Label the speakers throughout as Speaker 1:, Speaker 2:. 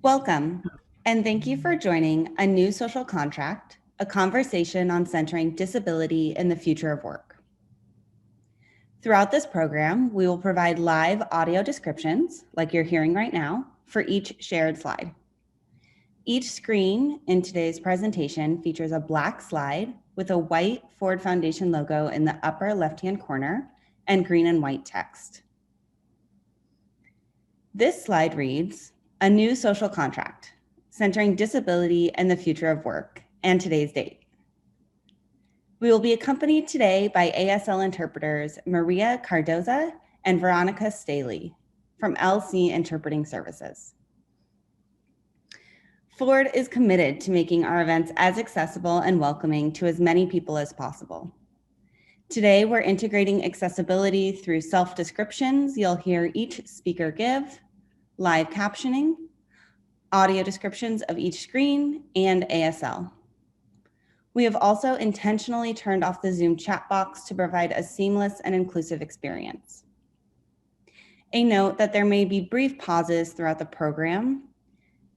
Speaker 1: Welcome, and thank you for joining A New Social Contract, a conversation on centering disability in the future of work. Throughout this program, we will provide live audio descriptions, like you're hearing right now, for each shared slide. Each screen in today's presentation features a black slide with a white Ford Foundation logo in the upper left-hand corner and green and white text. This slide reads, A New Social Contract, Centering Disability and the Future of Work, and today's date. We will be accompanied today by ASL interpreters Maria Cardoza and Veronica Staley from LC Interpreting Services. Ford is committed to making our events as accessible and welcoming to as many people as possible. Today, we're integrating accessibility through self-descriptions you'll hear each speaker give, live captioning, audio descriptions of each screen, and ASL. We have also intentionally turned off the Zoom chat box to provide a seamless and inclusive experience. A note that there may be brief pauses throughout the program.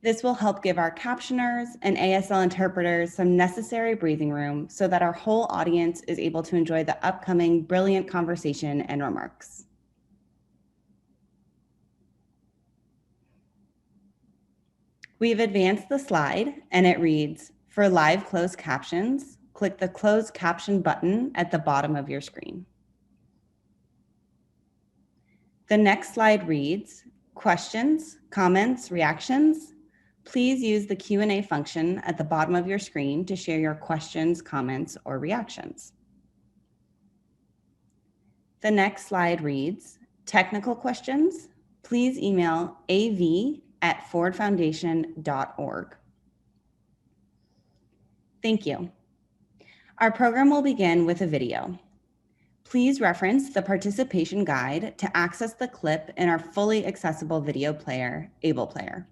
Speaker 1: This will help give our captioners and ASL interpreters some necessary breathing room so that our whole audience is able to enjoy the upcoming brilliant conversation and remarks. We've advanced the slide and it reads, for live closed captions, click the closed caption button at the bottom of your screen. The next slide reads, questions, comments, reactions. Please use the Q&A function at the bottom of your screen to share your questions, comments, or reactions. The next slide reads, technical questions. Please email av@fordfoundation.org. Thank you. Our program will begin with a video. Please reference the participation guide to access the clip in our fully accessible video player, AblePlayer.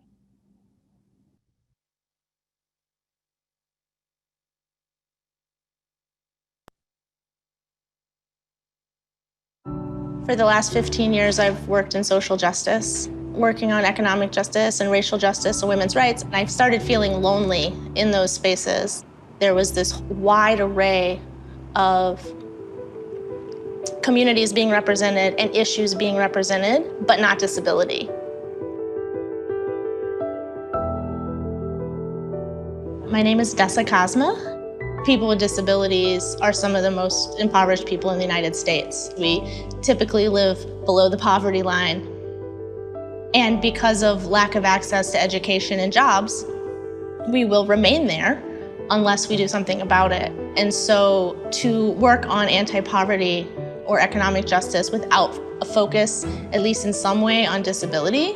Speaker 2: For the last 15 years, I've worked in social justice, working on economic justice and racial justice and women's rights. And I've started feeling lonely in those spaces. There was this wide array of communities being represented and issues being represented, but not disability. My name is Dessa Cosma. People with disabilities are some of the most impoverished people in the United States. We typically live below the poverty line. And because of lack of access to education and jobs, we will remain there unless we do something about it. And so to work on anti-poverty or economic justice without a focus, at least in some way, on disability,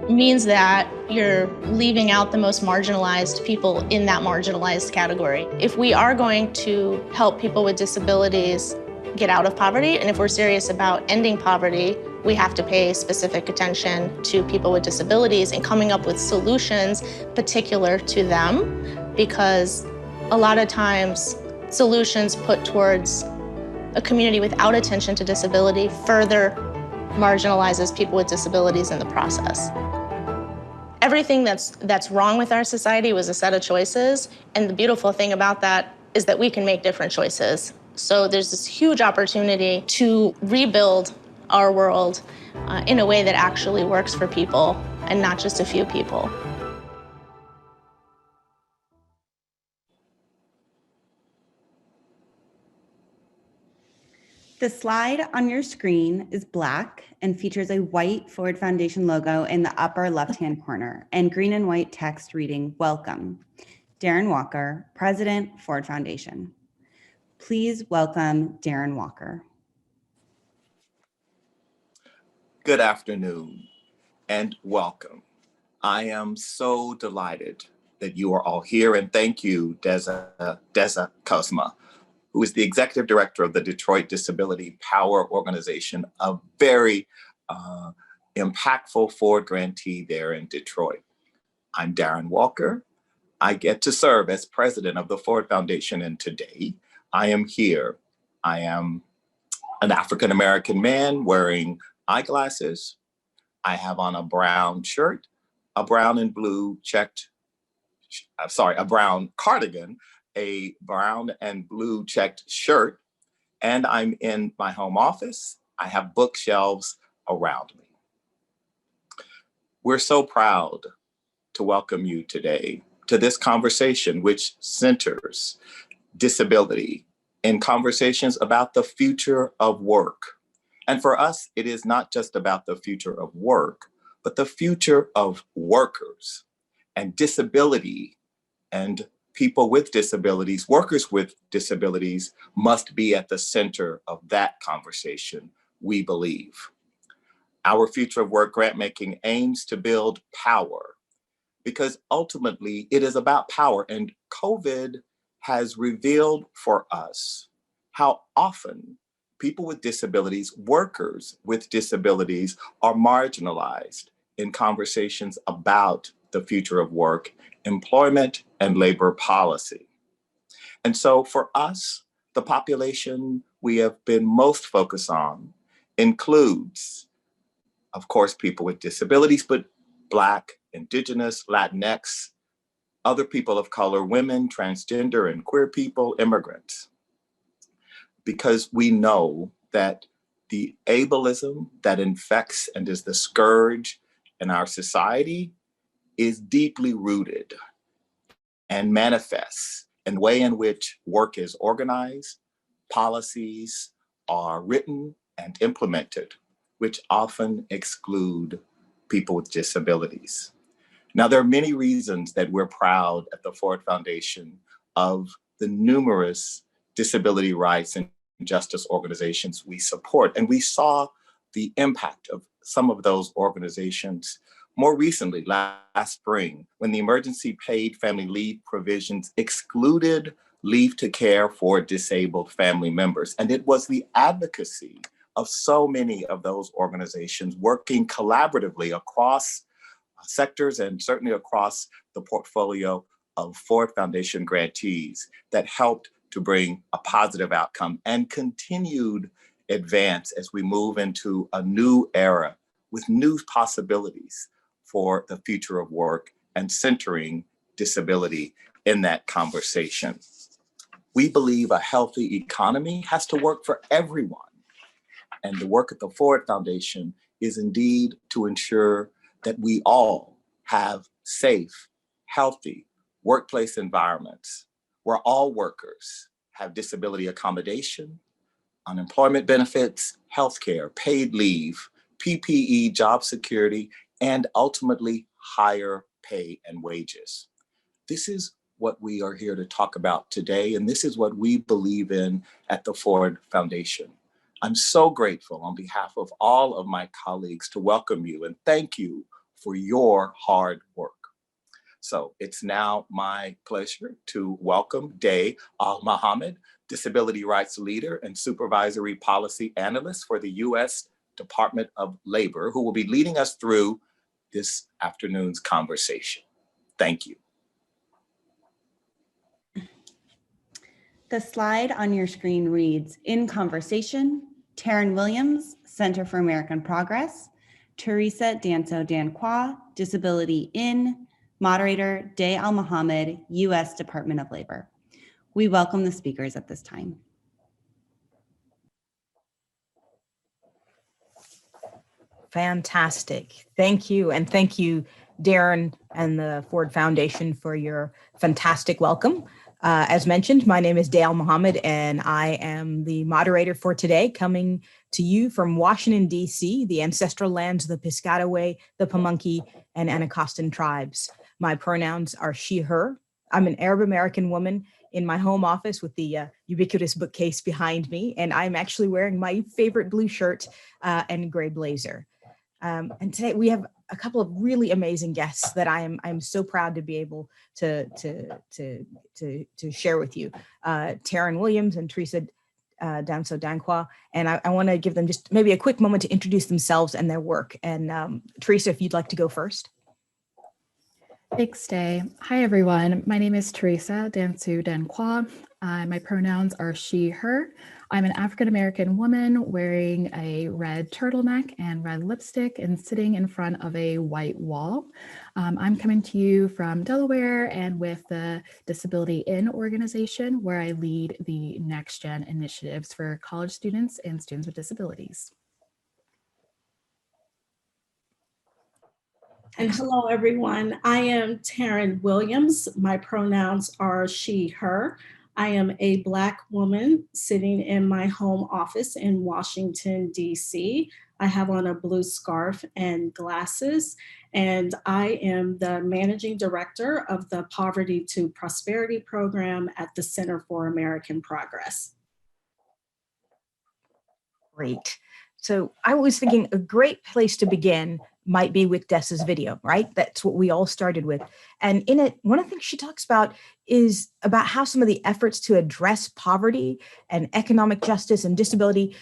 Speaker 2: means that you're leaving out the most marginalized people in that marginalized category. If we are going to help people with disabilities get out of poverty, and if we're serious about ending poverty, we have to pay specific attention to people with disabilities and coming up with solutions particular to them, because a lot of times solutions put towards a community without attention to disability further marginalizes people with disabilities in the process. Everything that's wrong with our society was a set of choices, and the beautiful thing about that is that we can make different choices. So there's this huge opportunity to rebuild our world in a way that actually works for people and not just a few people.
Speaker 1: The slide on your screen is black and features a white Ford Foundation logo in the upper left-hand corner and green and white text reading, Welcome, Darren Walker, President, Ford Foundation. Please welcome Darren Walker.
Speaker 3: Good afternoon and welcome. I am so delighted that you are all here, and thank you, Dessa Cosma, who is the executive director of the Detroit Disability Power Organization, a very impactful Ford grantee there in Detroit. I'm Darren Walker. I get to serve as president of the Ford Foundation, and today I am here. I am an African-American man wearing eyeglasses. I have on a brown shirt. a brown and blue checked, a brown cardigan, a brown and blue checked shirt, and I'm in my home office. I have bookshelves around me. We're so proud to welcome you today to this conversation, which centers disability in conversations about the future of work. And for us, it is not just about the future of work, but the future of workers and disability, and people with disabilities, workers with disabilities must be at the center of that conversation, we believe. Our Future of Work grantmaking aims to build power, because ultimately it is about power, and COVID has revealed for us how often people with disabilities, workers with disabilities, are marginalized in conversations about the future of work, employment, and labor policy. And so for us, the population we have been most focused on includes, of course, people with disabilities, but Black, Indigenous, Latinx, other people of color, women, transgender, and queer people, immigrants. Because we know that the ableism that infects and is the scourge in our society is deeply rooted and manifests in the way in which work is organized, policies are written and implemented, which often exclude people with disabilities. Now, there are many reasons that we're proud at the Ford Foundation of the numerous disability rights and justice organizations we support. And we saw the impact of some of those organizations more recently, last spring, when the emergency paid family leave provisions excluded leave to care for disabled family members. And it was the advocacy of so many of those organizations working collaboratively across sectors and certainly across the portfolio of Ford Foundation grantees that helped to bring a positive outcome and continued advance as we move into a new era with new possibilities for the future of work and centering disability in that conversation. We believe a healthy economy has to work for everyone. And the work at the Ford Foundation is indeed to ensure that we all have safe, healthy workplace environments where all workers have disability accommodation, unemployment benefits, healthcare, paid leave, PPE, job security, and ultimately higher pay and wages. This is what we are here to talk about today, and this is what we believe in at the Ford Foundation. I'm so grateful on behalf of all of my colleagues to welcome you and thank you for your hard work. So it's now my pleasure to welcome Day Al-Mohamed, Disability Rights Leader and Supervisory Policy Analyst for the U.S. Department of Labor, who will be leading us through this afternoon's conversation. Thank you.
Speaker 1: The slide on your screen reads, in conversation, Taryn Williams, Center for American Progress, Teresa Danso-Danquah, Disability In, moderator Day Al-Mohamed, U.S. Department of Labor. We welcome the speakers at this time.
Speaker 4: Fantastic. Thank you. And thank you, Darren and the Ford Foundation, for your fantastic welcome. As mentioned, my name is Day Al-Mohamed, and I am the moderator for today, coming to you from Washington, D.C., the ancestral lands of the Piscataway, the Pamunkey, and Anacostan tribes. My pronouns are she, her. I'm an Arab American woman in my home office with the ubiquitous bookcase behind me, and I'm actually wearing my favorite blue shirt and gray blazer. And today we have a couple of really amazing guests that I'm so proud to be able to share with you. Taryn Williams and Teresa Danso-Danquah, and I want to give them just maybe a quick moment to introduce themselves and their work. And Teresa, if you'd like to go first.
Speaker 5: Thanks, Day. Hi, everyone. My name is Teresa Danso-Danquah. My pronouns are she, her. I'm an African American woman wearing a red turtleneck and red lipstick and sitting in front of a white wall. I'm coming to you from Delaware and with the Disability In organization, where I lead the Next Gen initiatives for college students and students with disabilities.
Speaker 6: And hello, everyone. I am Taryn Williams. My pronouns are she, her. I am a Black woman sitting in my home office in Washington, D.C. I have on a blue scarf and glasses, and I am the managing director of the Poverty to Prosperity program at the Center for American Progress.
Speaker 4: Great. So I was thinking a great place to begin might be with Dessa's video, right? That's what we all started with. And in it, one of the things she talks about is about how some of the efforts to address poverty and economic justice and disability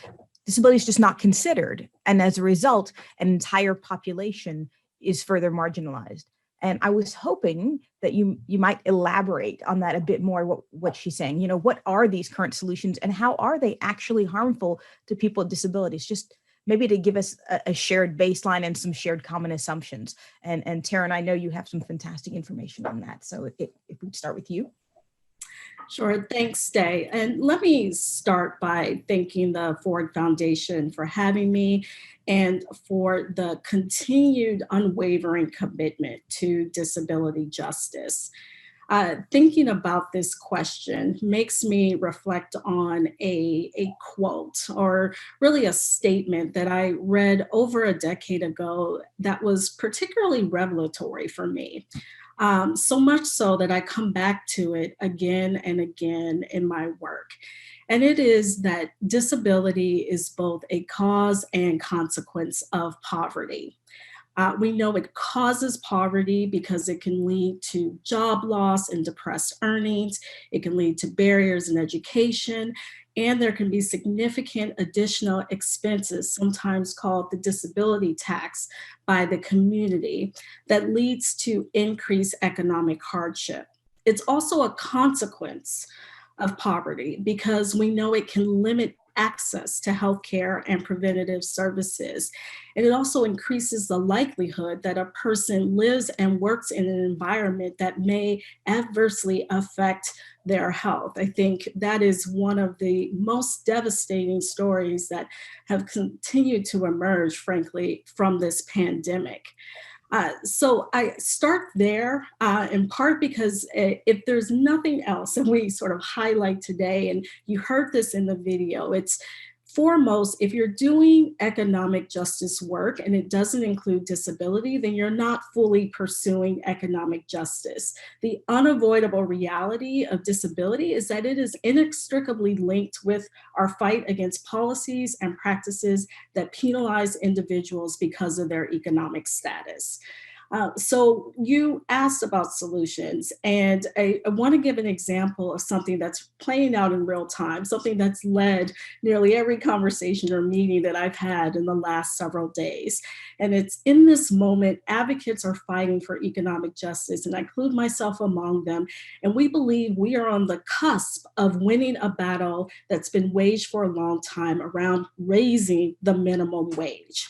Speaker 4: is just not considered. And as a result, an entire population is further marginalized. And I was hoping that you might elaborate on that a bit more, what she's saying. You know, what are these current solutions and how are they actually harmful to people with disabilities? Just maybe to give us a shared baseline and some shared common assumptions. And Taryn, I know you have some fantastic information on that. So if we start with you.
Speaker 6: Sure, thanks, Day. And let me start by thanking the Ford Foundation for having me and for the continued unwavering commitment to disability justice. Thinking about this question makes me reflect on a quote, or really a statement that I read over a decade ago that was particularly revelatory for me. So much so that I come back to it again and again in my work. And it is that disability is both a cause and consequence of poverty. We know it causes poverty because it can lead to job loss and depressed earnings. It can lead to barriers in education, and there can be significant additional expenses, sometimes called the disability tax, by the community that leads to increased economic hardship. It's also a consequence of poverty because we know it can limit access to healthcare and preventative services. And it also increases the likelihood that a person lives and works in an environment that may adversely affect their health. I think that is one of the most devastating stories that have continued to emerge, frankly, from this pandemic. So I start there in part because if there's nothing else that we sort of highlight today, and you heard this in the video, it's foremost, if you're doing economic justice work and it doesn't include disability, then you're not fully pursuing economic justice. The unavoidable reality of disability is that it is inextricably linked with our fight against policies and practices that penalize individuals because of their economic status. So you asked about solutions, and I want to give an example of something that's playing out in real time, something that's led nearly every conversation or meeting that I've had in the last several days. And it's in this moment, advocates are fighting for economic justice, and I include myself among them. And we believe we are on the cusp of winning a battle that's been waged for a long time around raising the minimum wage.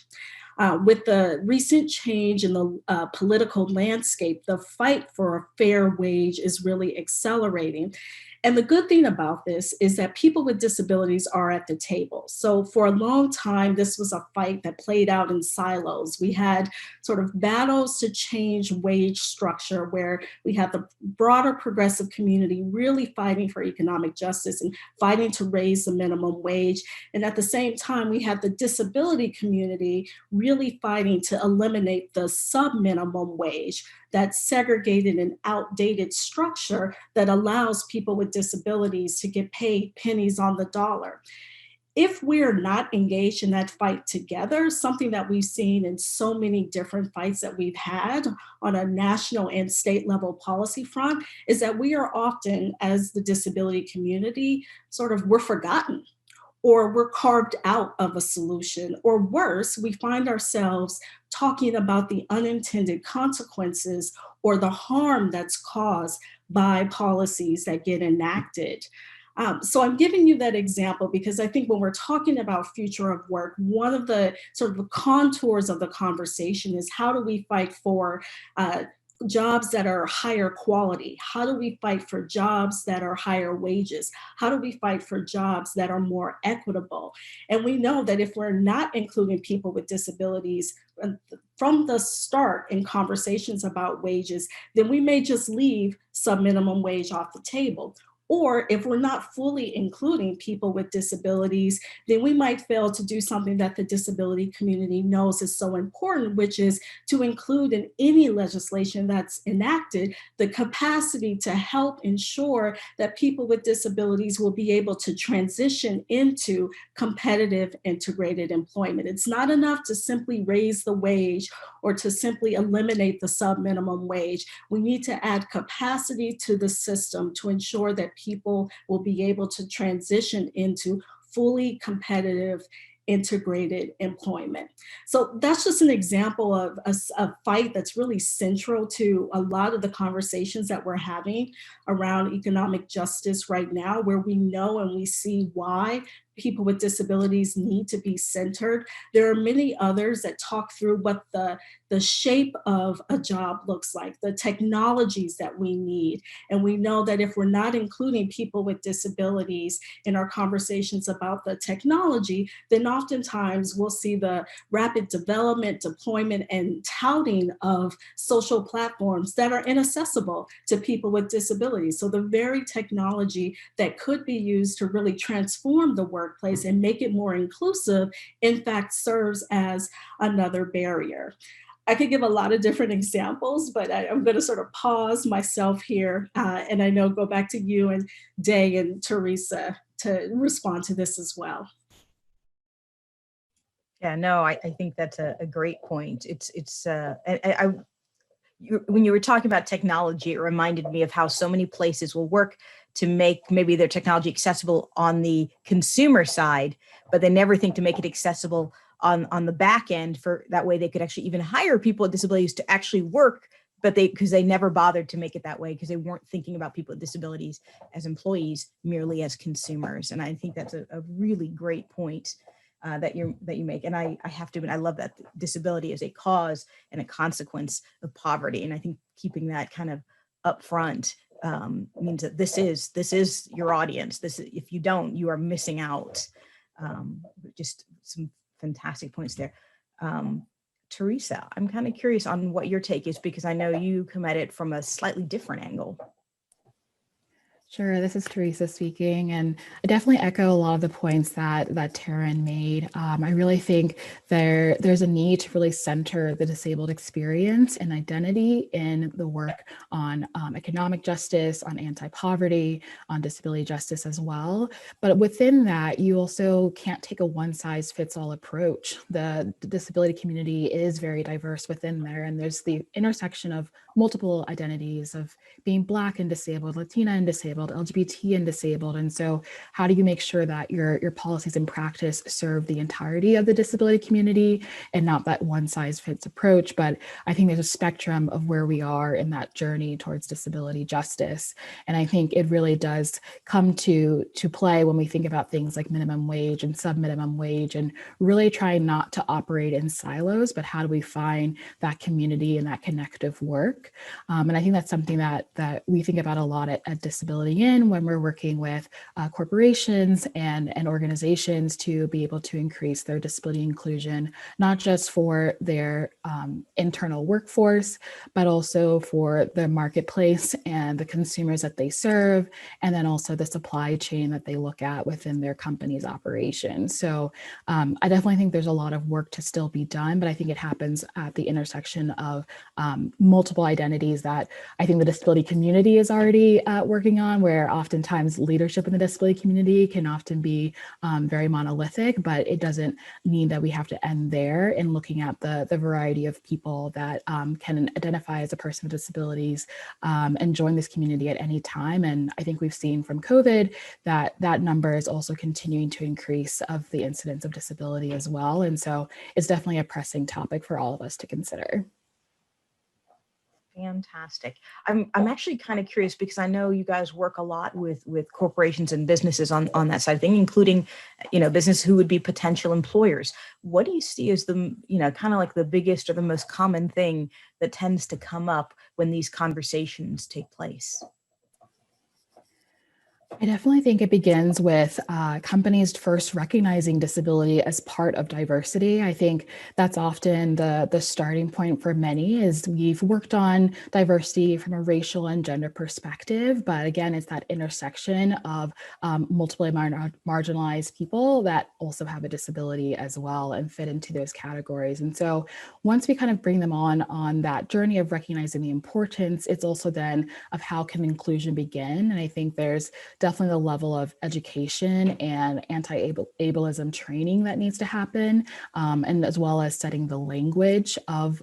Speaker 6: With the recent change in the political landscape, the fight for a fair wage is really accelerating. And the good thing about this is that people with disabilities are at the table. So for a long time, this was a fight that played out in silos. We had sort of battles to change wage structure where we had the broader progressive community really fighting for economic justice and fighting to raise the minimum wage. And at the same time, we had the disability community really fighting to eliminate the sub-minimum wage, that segregated and outdated structure that allows people with disabilities to get paid pennies on the dollar. If we're not engaged in that fight together, something that we've seen in so many different fights that we've had on a national and state level policy front, is that we are often, as the disability community, we're forgotten, or we're carved out of a solution, or worse, we find ourselves talking about the unintended consequences or the harm that's caused by policies that get enacted. So I'm giving you that example because I think when we're talking about future of work, one of the sort of the contours of the conversation is how do we fight for jobs that are higher quality? How do we fight for jobs that are higher wages? How do we fight for jobs that are more equitable? And we know that if we're not including people with disabilities from the start in conversations about wages, then we may just leave sub-minimum wage off the table. Or if we're not fully including people with disabilities, then we might fail to do something that the disability community knows is so important, which is to include in any legislation that's enacted the capacity to help ensure that people with disabilities will be able to transition into competitive integrated employment. It's not enough to simply raise the wage or to simply eliminate the sub-minimum wage. We need to add capacity to the system to ensure that people will be able to transition into fully competitive integrated employment. So that's just an example of a fight that's really central to a lot of the conversations that we're having around economic justice right now, where we know and we see why people with disabilities need to be centered. There are many others that talk through what the shape of a job looks like, the technologies that we need. And we know that if we're not including people with disabilities in our conversations about the technology, then oftentimes we'll see the rapid development, deployment, and touting of social platforms that are inaccessible to people with disabilities. So the very technology that could be used to really transform the workplace and make it more inclusive, in fact, serves as another barrier. I could give a lot of different examples, but I'm going to sort of pause myself here. And I know go back to you and Day and Teresa to respond to this as well.
Speaker 4: Yeah, no, I think that's a great point. When you were talking about technology, it reminded me of how so many places will work to make maybe their technology accessible on the consumer side, but they never think to make it accessible on the back end, for that way they could actually even hire people with disabilities to actually work, but because they never bothered to make it that way because they weren't thinking about people with disabilities as employees, merely as consumers. And I think that's a really great point that you make. And I have to admit, I love that disability is a cause and a consequence of poverty. And I think keeping that kind of upfront means that this is your audience. If you don't, you are missing out. Just some fantastic points there. Teresa, I'm kind of curious on what your take is, because I know you come at it from a slightly different angle.
Speaker 5: Sure, this is Teresa speaking, and I definitely echo a lot of the points that Taryn made. I really think there's a need to really center the disabled experience and identity in the work on economic justice, on anti-poverty, on disability justice as well. But within that, you also can't take a one-size-fits-all approach. The disability community is very diverse within there, and there's the intersection of multiple identities of being Black and disabled, Latina and disabled, LGBT and disabled. And so how do you make sure that your policies and practice serve the entirety of the disability community and not that one size fits approach? But I think there's a spectrum of where we are in that journey towards disability justice. And I think it really does come to play when we think about things like minimum wage and sub-minimum wage, and really trying not to operate in silos, but how do we find that community and that connective work? And I think that's something that we think about a lot at Disability In when we're working with corporations and organizations to be able to increase their disability inclusion, not just for their internal workforce, but also for the marketplace and the consumers that they serve, and then also the supply chain that they look at within their company's operations. So I definitely think there's a lot of work to still be done, but I think it happens at the intersection of multiple identities that I think the disability community is already working on, where oftentimes leadership in the disability community can often be very monolithic, but it doesn't mean that we have to end there in looking at the variety of people that can identify as a person with disabilities and join this community at any time. And I think we've seen from COVID that number is also continuing to increase of the incidence of disability as well. And so it's definitely a pressing topic for all of us to consider.
Speaker 4: Fantastic. I'm actually kind of curious because I know you guys work a lot with corporations and businesses on that side of thing, including, business who would be potential employers. What do you see as the, kind of like the biggest or the most common thing that tends to come up when these conversations take place?
Speaker 5: I definitely think it begins with companies first recognizing disability as part of diversity. I think that's often the starting point for many. Is we've worked on diversity from a racial and gender perspective, but again, it's that intersection of multiply marginalized people that also have a disability as well and fit into those categories. And so once we kind of bring them on that journey of recognizing the importance, it's also then of how can inclusion begin. And I think there's definitely the level of education and anti-ableism training that needs to happen, and as well as setting the language of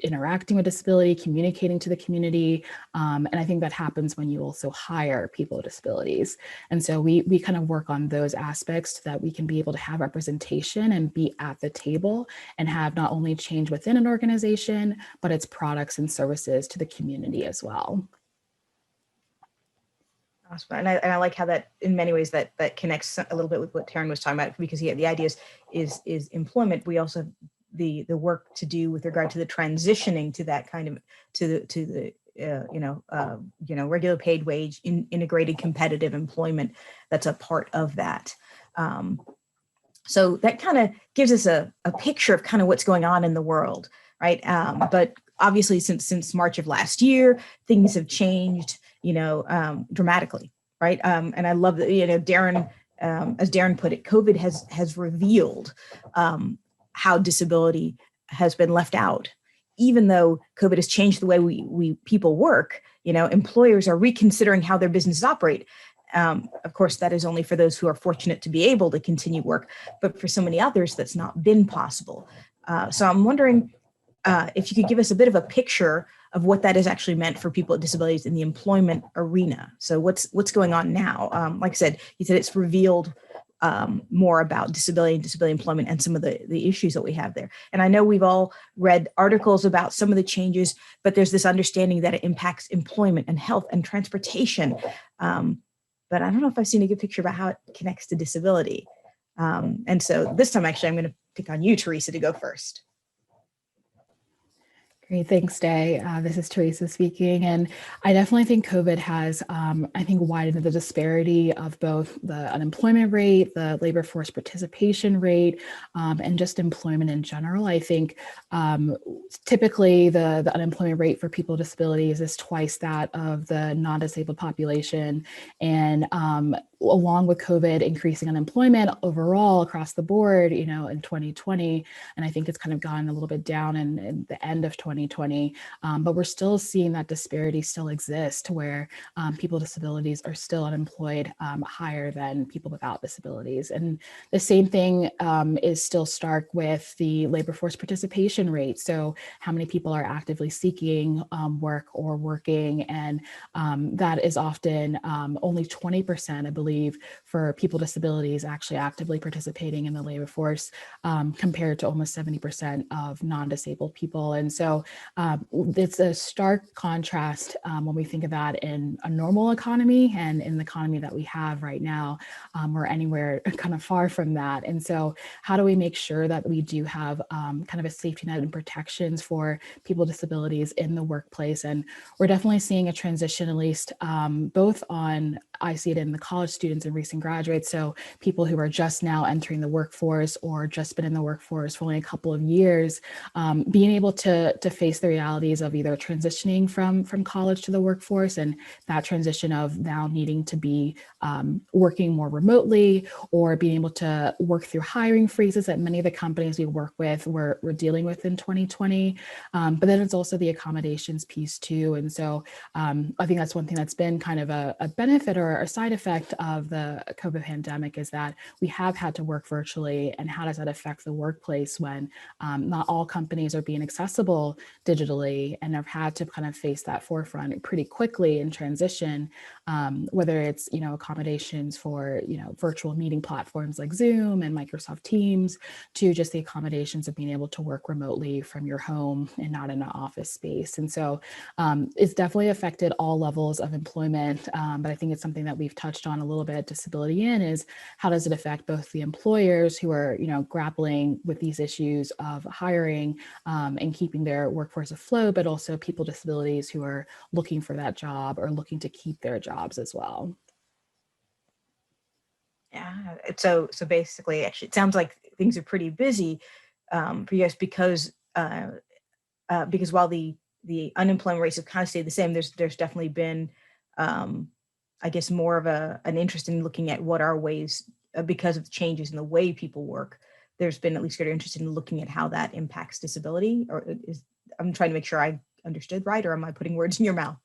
Speaker 5: interacting with disability, communicating to the community. And I think that happens when you also hire people with disabilities. And so we kind of work on those aspects so that we can be able to have representation and be at the table and have not only change within an organization, but its products and services to the community as well.
Speaker 4: Awesome. And I like how that in many ways that connects a little bit with what Taryn was talking about, because the idea is employment. We also have the work to do with regard to the transitioning to that kind of to the regular paid wage integrated competitive employment that's a part of that. So that kind of gives us a picture of kind of what's going on in the world, right? But obviously since March of last year, things have changed, dramatically, right? And I love that, Darren, as Darren put it, COVID has revealed how disability has been left out. Even though COVID has changed the way we people work, employers are reconsidering how their businesses operate. Of course, that is only for those who are fortunate to be able to continue work, but for so many others, that's not been possible. So I'm wondering if you could give us a bit of a picture of what that has actually meant for people with disabilities in the employment arena. So what's going on now? Like I said, you said it's revealed more about disability and disability employment and some of the issues that we have there. And I know we've all read articles about some of the changes, but there's this understanding that it impacts employment and health and transportation. But I don't know if I've seen a good picture about how it connects to disability. And so this time, actually, I'm going to pick on you, Teresa, to go first.
Speaker 5: Great, thanks, Day. This is Teresa speaking, and I definitely think COVID has, widened the disparity of both the unemployment rate, the labor force participation rate, and just employment in general. I think typically the unemployment rate for people with disabilities is twice that of the non-disabled population, and along with COVID increasing unemployment overall across the board, in 2020, and I think it's kind of gone a little bit down in the end of 2020, but we're still seeing that disparity still exist where people with disabilities are still unemployed higher than people without disabilities. And the same thing is still stark with the labor force participation rate. So how many people are actively seeking work or working, and that is often only 20%, I believe, for people with disabilities actually actively participating in the labor force, compared to almost 70% of non-disabled people. And so it's a stark contrast when we think of that in a normal economy and in the economy that we have right now. We're anywhere kind of far from that. And so how do we make sure that we do have kind of a safety net and protections for people with disabilities in the workplace? And we're definitely seeing a transition, at least both on, I see it in the college students and recent graduates, so people who are just now entering the workforce or just been in the workforce for only a couple of years, being able to face the realities of either transitioning from college to the workforce, and that transition of now needing to be working more remotely, or being able to work through hiring freezes that many of the companies we work with were dealing with in 2020. But then it's also the accommodations piece too. And so I think that's one thing that's been kind of a benefit or or a side effect of the COVID pandemic is that we have had to work virtually. And how does that affect the workplace when not all companies are being accessible digitally and have had to kind of face that forefront pretty quickly in transition, whether it's, accommodations for, virtual meeting platforms like Zoom and Microsoft Teams, to just the accommodations of being able to work remotely from your home and not in an office space. And so it's definitely affected all levels of employment. But I think it's something that we've touched on a little bit at Disability In, is how does it affect both the employers who are, grappling with these issues of hiring and keeping their workforce afloat, but also people with disabilities who are looking for that job or looking to keep their jobs as well.
Speaker 4: Yeah. So basically, actually, it sounds like things are pretty busy for you guys because while the unemployment rates have kind of stayed the same, there's definitely been, I guess, more of an interest in looking at what are ways, because of changes in the way people work. There's been at least greater interest in looking at how that impacts disability. I'm trying to make sure I understood right, or am I putting words in your mouth?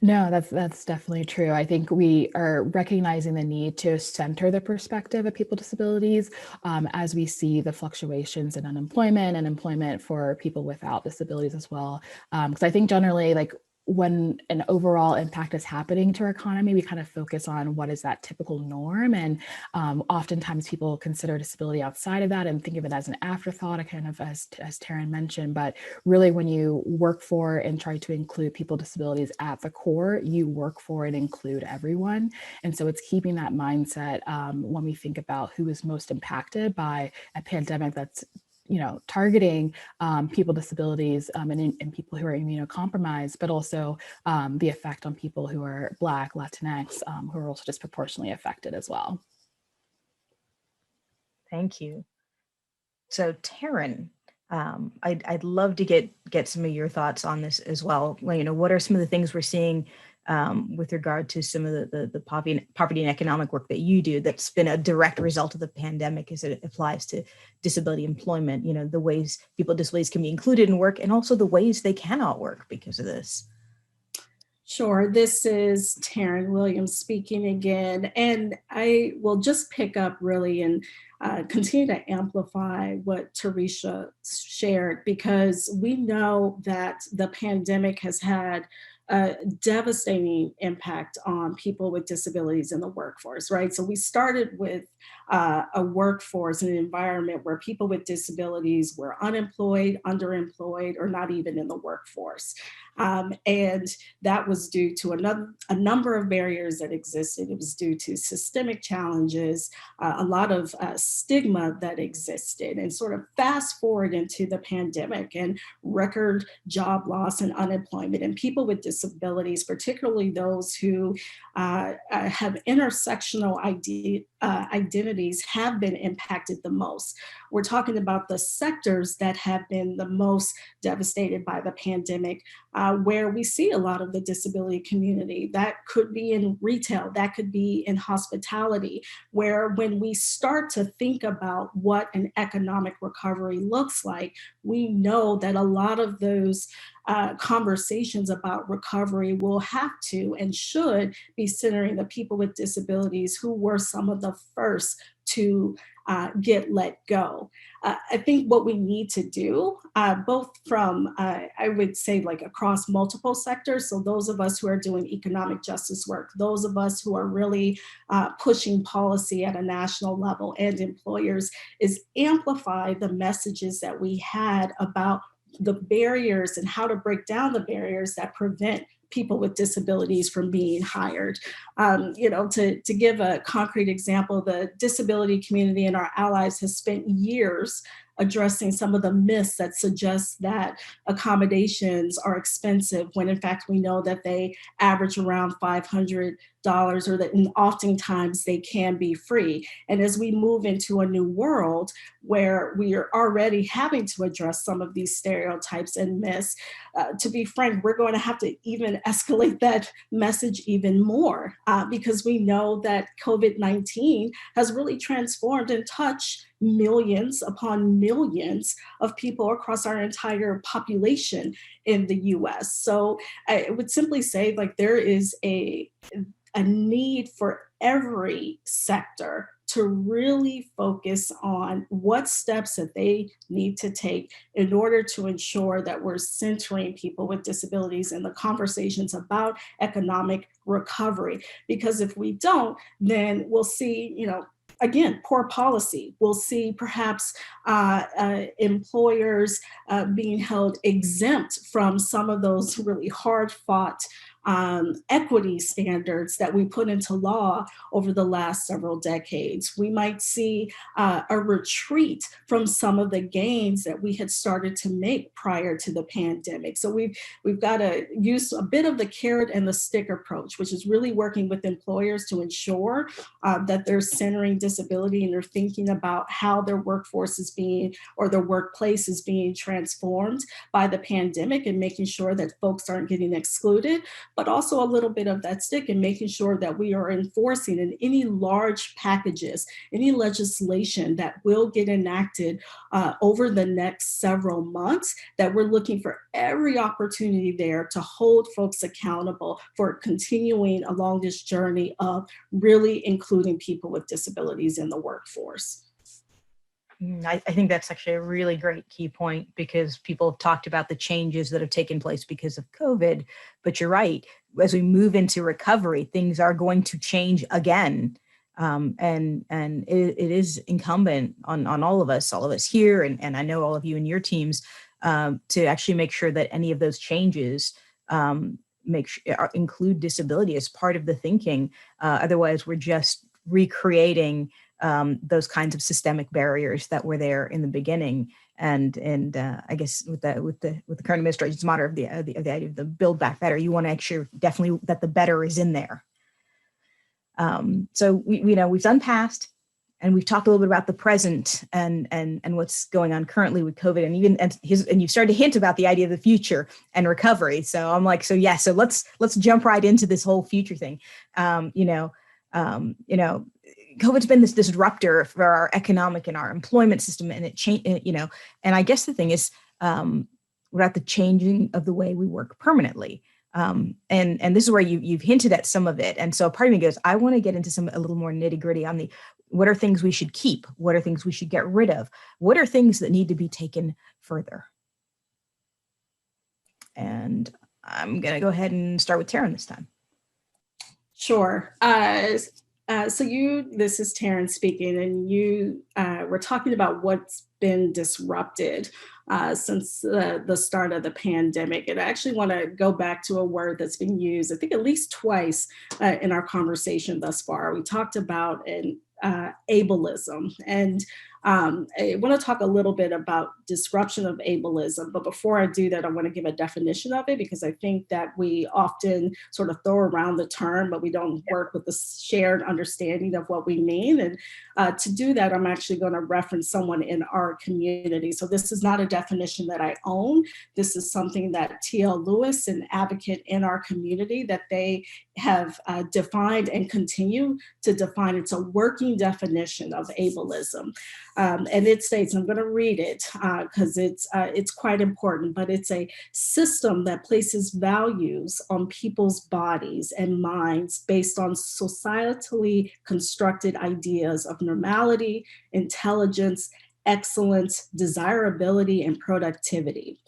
Speaker 5: No, that's definitely true. I think we are recognizing the need to center the perspective of people with disabilities as we see the fluctuations in unemployment and employment for people without disabilities as well. Because I think generally, like, when an overall impact is happening to our economy, we kind of focus on what is that typical norm. And oftentimes people consider disability outside of that and think of it as an afterthought, kind of as Taryn mentioned. But really, when you work for and try to include people with disabilities at the core, you work for and include everyone. And so it's keeping that mindset when we think about who is most impacted by a pandemic that's targeting people with disabilities and people who are immunocompromised, but also the effect on people who are Black, Latinx, who are also disproportionately affected as well.
Speaker 4: Thank you. So Taryn, I'd love to get some of your thoughts on this as well. Well, what are some of the things we're seeing with regard to some of the poverty and economic work that you do that's been a direct result of the pandemic as it applies to disability employment, the ways people with disabilities can be included in work and also the ways they cannot work because of this?
Speaker 6: Sure. This is Taryn Williams speaking again, and I will just pick up really and continue to amplify what Teresa shared, because we know that the pandemic has had a devastating impact on people with disabilities in the workforce, right? So we started with a workforce and an environment where people with disabilities were unemployed, underemployed, or not even in the workforce. And that was due to a number of barriers that existed. It was due to systemic challenges, a lot of stigma that existed, and sort of fast forward into the pandemic and record job loss and unemployment, and people with disabilities, particularly those who have intersectional identities, have been impacted the most. We're talking about the sectors that have been the most devastated by the pandemic, where we see a lot of the disability community. That could be in retail, that could be in hospitality, where when we start to think about what an economic recovery looks like, we know that a lot of those conversations about recovery will have to and should be centering the people with disabilities who were some of the first to get let go. I think what we need to do, both from, I would say, like across multiple sectors, so those of us who are doing economic justice work, those of us who are really pushing policy at a national level, and employers, is amplify the messages that we had about the barriers and how to break down the barriers that prevent people with disabilities from being hired. To give a concrete example, the disability community and our allies has spent years addressing some of the myths that suggest that accommodations are expensive, when in fact we know that they average around $500, or that oftentimes they can be free. And as we move into a new world where we are already having to address some of these stereotypes and myths, to be frank, we're going to have to even escalate that message even more, because we know that COVID-19 has really transformed and touched millions upon millions of people across our entire population in the US. So I would simply say, like, there is a need for every sector to really focus on what steps that they need to take in order to ensure that we're centering people with disabilities in the conversations about economic recovery. Because if we don't, then we'll see, again, poor policy. We'll see perhaps employers being held exempt from some of those really hard fought equity standards that we put into law over the last several decades. We might see a retreat from some of the gains that we had started to make prior to the pandemic. So we've got to use a bit of the carrot and the stick approach, which is really working with employers to ensure that they're centering disability and they're thinking about how their workforce is being, or their workplace is being transformed by the pandemic, and making sure that folks aren't getting excluded, but also a little bit of that stick and making sure that we are enforcing in any large packages, any legislation that will get enacted over the next several months, that we're looking for every opportunity there to hold folks accountable for continuing along this journey of really including people with disabilities in the workforce.
Speaker 4: I think that's actually a really great key point, because people have talked about the changes that have taken place because of COVID, but you're right. As we move into recovery, things are going to change again. And it is incumbent on all of us here, and I know all of you and your teams, to actually make sure that any of those changes include disability as part of the thinking. Otherwise, we're just recreating those kinds of systemic barriers that were there in the beginning. And I guess with the current administration's motto of the idea of the Build Back Better, you want to make sure definitely that the better is in there. So we've done past, and we've talked a little bit about the present and what's going on currently with COVID, and you've started to hint about the idea of the future and recovery. So I'm like, so let's jump right into this whole future thing. COVID's been this disruptor for our economic and our employment system, and it changed, and I guess the thing is, without the changing of the way we work permanently. And this is where you've hinted at some of it. And so part of me goes, I want to get into a little more nitty gritty on what are things we should keep? What are things we should get rid of? What are things that need to be taken further? And I'm going to go ahead and start with Taryn this time.
Speaker 6: Sure. This is Taryn speaking, and you were talking about what's been disrupted since the start of the pandemic. And I actually want to go back to a word that's been used, I think at least twice in our conversation thus far. We talked about ableism, and I want to talk a little bit about disruption of ableism. But before I do that, I want to give a definition of it, because I think that we often sort of throw around the term, but we don't work with the shared understanding of what we mean. And to do that, I'm actually going to reference someone in our community. So this is not a definition that I own. This is something that T.L. Lewis, an advocate in our community, that they have defined and continue to define. It's a working definition of ableism. And it states, I'm going to read it because it's quite important, but it's a system that places values on people's bodies and minds based on societally constructed ideas of normality, intelligence, excellence, desirability, and productivity.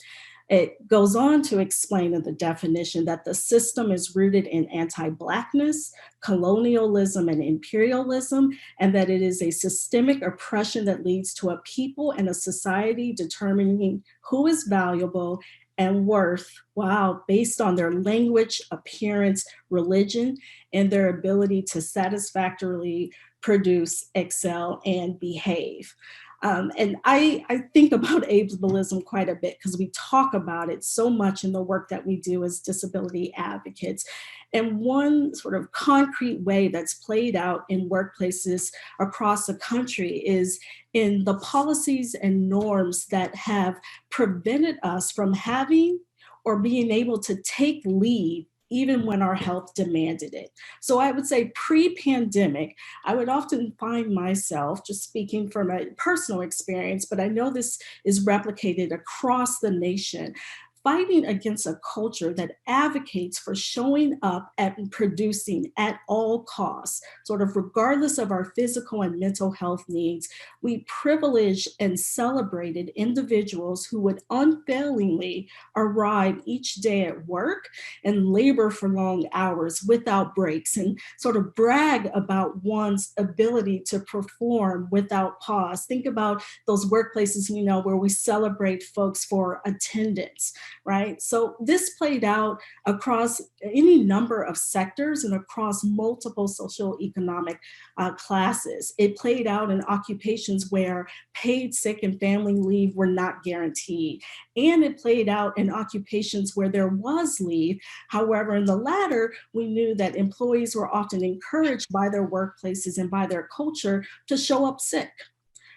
Speaker 6: It goes on to explain in the definition that the system is rooted in anti-Blackness, colonialism, and imperialism, and that it is a systemic oppression that leads to a people and a society determining who is valuable and worth, based on their language, appearance, religion, and their ability to satisfactorily produce, excel, and behave. And I think about ableism quite a bit because we talk about it so much in the work that we do as disability advocates. And one sort of concrete way that's played out in workplaces across the country is in the policies and norms that have prevented us from having or being able to take leave even when our health demanded it. So I would say pre-pandemic, I would often find myself, just speaking from a personal experience, but I know this is replicated across the nation, fighting against a culture that advocates for showing up and producing at all costs, sort of regardless of our physical and mental health needs. We privileged and celebrated individuals who would unfailingly arrive each day at work and labor for long hours without breaks and sort of brag about one's ability to perform without pause. Think about those workplaces, where we celebrate folks for attendance, right? So this played out across any number of sectors and across multiple socioeconomic classes. It played out in occupations where paid sick and family leave were not guaranteed. And it played out in occupations where there was leave. However, in the latter, we knew that employees were often encouraged by their workplaces and by their culture to show up sick,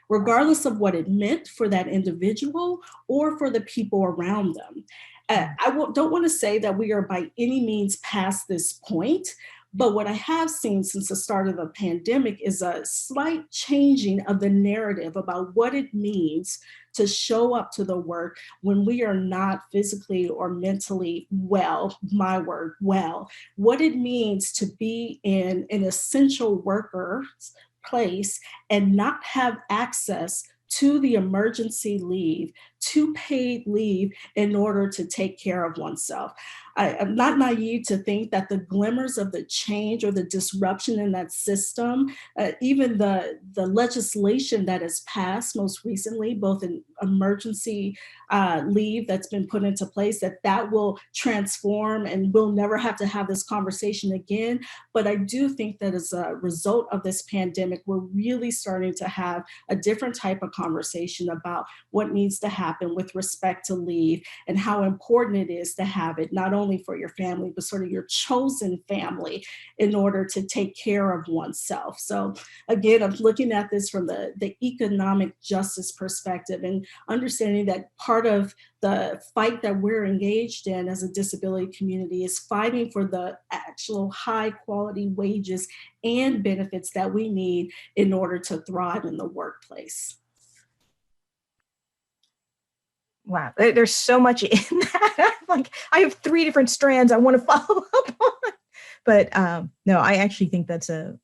Speaker 6: regardless of what it meant for that individual or for the people around them. Don't want to say that we are by any means past this point, but what I have seen since the start of the pandemic is a slight changing of the narrative about what it means to show up to the work when we are not physically or mentally well, my word, well, what it means to be in an essential worker place and not have access to the emergency leave, to paid leave in order to take care of oneself. I'm not naive to think that the glimmers of the change or the disruption in that system, even the legislation that has passed most recently, both in emergency leave that's been put into place, that will transform and we'll never have to have this conversation again. But I do think that as a result of this pandemic, we're really starting to have a different type of conversation about what needs to happen with respect to leave and how important it is to have it, not only for your family, but sort of your chosen family in order to take care of oneself. So again, I'm looking at this from the economic justice perspective and understanding that part of the fight that we're engaged in as a disability community is fighting for the actual high quality wages and benefits that we need in order to thrive in the workplace.
Speaker 4: Wow, there's so much in that. Like, I have 3 different strands I want to follow up on. But no, I actually think that's a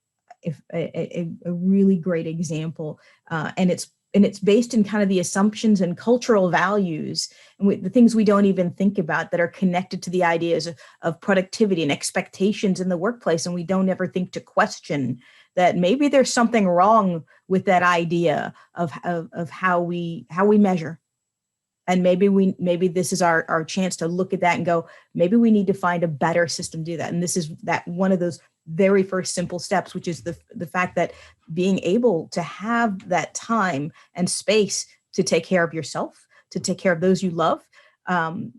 Speaker 4: really great example. And it's based in kind of the assumptions and cultural values and the things we don't even think about that are connected to the ideas of productivity and expectations in the workplace. And we don't ever think to question that maybe there's something wrong with that idea of how we measure. And maybe this is our chance to look at that and go, maybe we need to find a better system to do that. And this is that one of those very first simple steps, which is the fact that being able to have that time and space to take care of yourself, to take care of those you love, and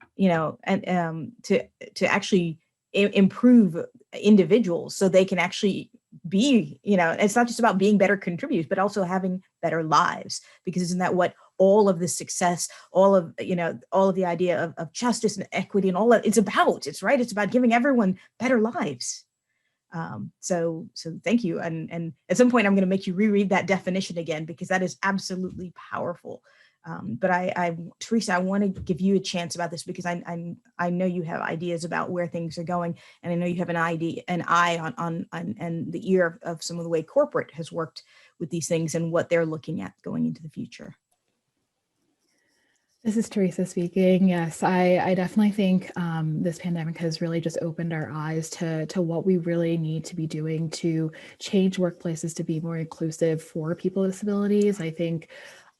Speaker 4: to actually improve individuals so they can actually be, it's not just about being better contributors, but also having better lives, because isn't that what all of the success, all of the idea of justice and equity and all that it's about? It's about giving everyone better lives. So thank you. And at some point I'm going to make you reread that definition again, because that is absolutely powerful. But Teresa, I want to give you a chance about this, because I know you have ideas about where things are going, and I know you have an eye on and the ear of some of the way corporate has worked with these things and what they're looking at going into the future.
Speaker 5: This is Teresa speaking. Yes, I definitely think this pandemic has really just opened our eyes to what we really need to be doing to change workplaces to be more inclusive for people with disabilities. I think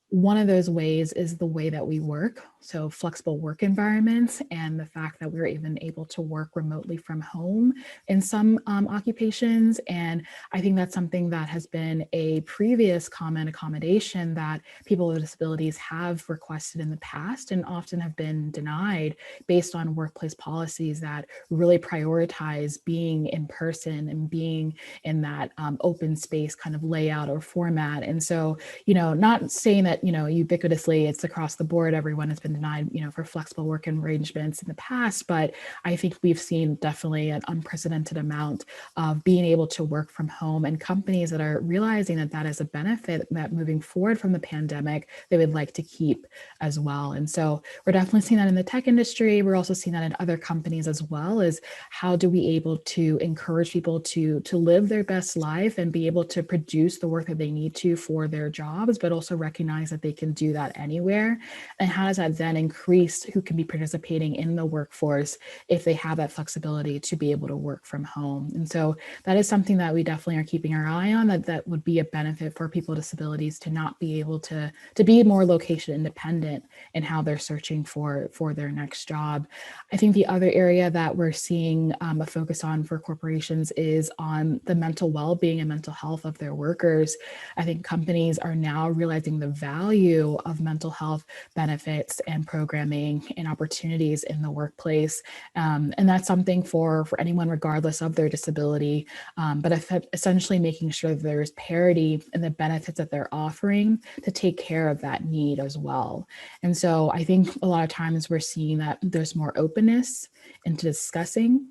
Speaker 5: one of those ways is the way that we work. So flexible work environments and the fact that we're even able to work remotely from home in some occupations. And I think that's something that has been a previous common accommodation that people with disabilities have requested in the past and often have been denied based on workplace policies that really prioritize being in person and being in that open space kind of layout or format. And so, not saying that, ubiquitously it's across the board, everyone has been been denied, for flexible work arrangements in the past, but I think we've seen definitely an unprecedented amount of being able to work from home, and companies that are realizing that that is a benefit that moving forward from the pandemic, they would like to keep as well. And so we're definitely seeing that in the tech industry. We're also seeing that in other companies as well, is how do we able to encourage people to live their best life and be able to produce the work that they need to for their jobs, but also recognize that they can do that anywhere. And how does that then increase who can be participating in the workforce if they have that flexibility to be able to work from home? And so that is something that we definitely are keeping our eye on, that would be a benefit for people with disabilities to not be able to be more location independent in how they're searching for their next job. I think the other area that we're seeing a focus on for corporations is on the mental well-being and mental health of their workers. I think companies are now realizing the value of mental health benefits and programming and opportunities in the workplace. And that's something for anyone, regardless of their disability, but essentially making sure that there's parity in the benefits that they're offering to take care of that need as well. And so I think a lot of times we're seeing that there's more openness into discussing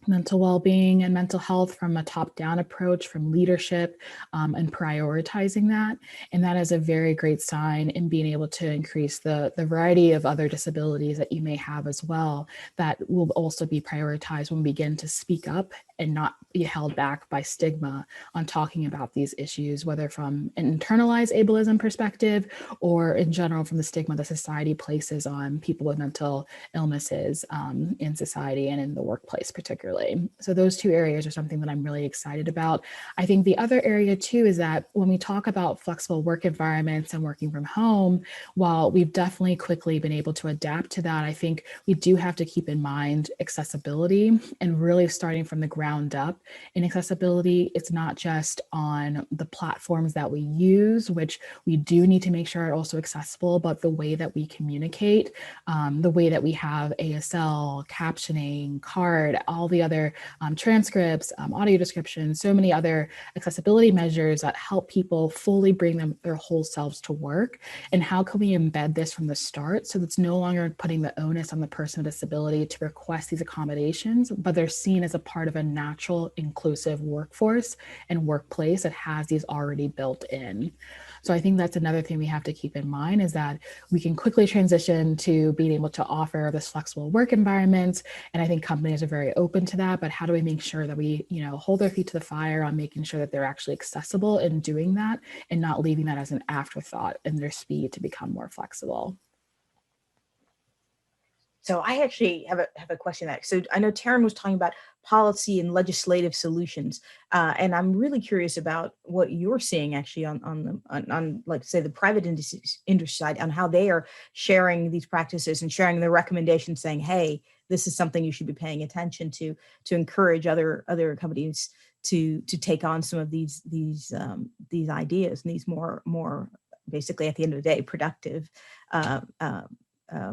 Speaker 5: mental well-being and mental health from a top-down approach, from leadership, and prioritizing that. And that is a very great sign in being able to increase the variety of other disabilities that you may have as well, that will also be prioritized when we begin to speak up and not be held back by stigma on talking about these issues, whether from an internalized ableism perspective or in general from the stigma that society places on people with mental illnesses in society and in the workplace particularly. So those two areas are something that I'm really excited about. I think the other area too is that when we talk about flexible work environments and working from home, while we've definitely quickly been able to adapt to that, I think we do have to keep in mind accessibility, and really starting from the ground up. In accessibility, it's not just on the platforms that we use, which we do need to make sure are also accessible, but the way that we communicate, the way that we have ASL, captioning, CARD, all the other transcripts, audio descriptions, so many other accessibility measures that help people fully bring their whole selves to work. And how can we embed this from the start so that's no longer putting the onus on the person with disability to request these accommodations, but they're seen as a part of a natural, inclusive workforce and workplace that has these already built in. So I think that's another thing we have to keep in mind, is that we can quickly transition to being able to offer this flexible work environment. And I think companies are very open to that, but how do we make sure that we, hold their feet to the fire on making sure that they're actually accessible in doing that and not leaving that as an afterthought in their speed to become more flexible.
Speaker 4: So I actually have a question. So I know Taryn was talking about policy and legislative solutions, and I'm really curious about what you're seeing actually on like say the private industry side, on how they are sharing these practices and sharing their recommendations, saying, "Hey, this is something you should be paying attention to encourage other companies to take on some of these ideas and these more basically at the end of the day productive."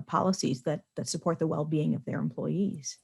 Speaker 4: Policies that support the well-being of their employees.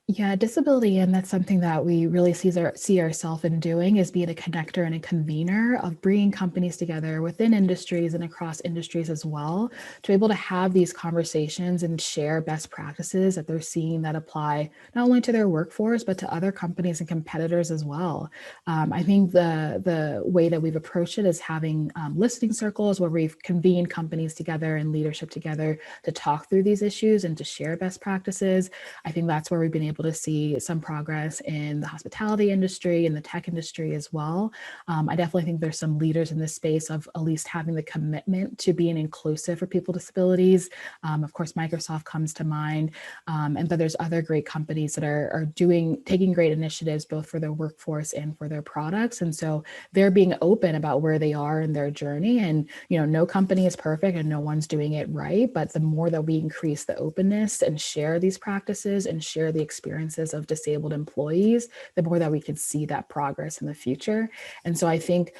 Speaker 5: Yeah, disability, and that's something that we really see ourselves in doing, is being a connector and a convener of bringing companies together within industries and across industries as well, to be able to have these conversations and share best practices that they're seeing that apply not only to their workforce, but to other companies and competitors as well. I think the way that we've approached it is having listening circles where we've convened companies together and leadership together to talk through these issues and to share best practices. I think that's where we've been able to see some progress in the hospitality industry and the tech industry as well. I definitely think there's some leaders in this space of at least having the commitment to being inclusive for people with disabilities. Of course, Microsoft comes to mind, but there's other great companies that are taking great initiatives both for their workforce and for their products. And so they're being open about where they are in their journey. And no company is perfect and no one's doing it right. But the more that we increase the openness and share these practices and share the experience experiences of disabled employees, the more that we could see that progress in the future. And so I think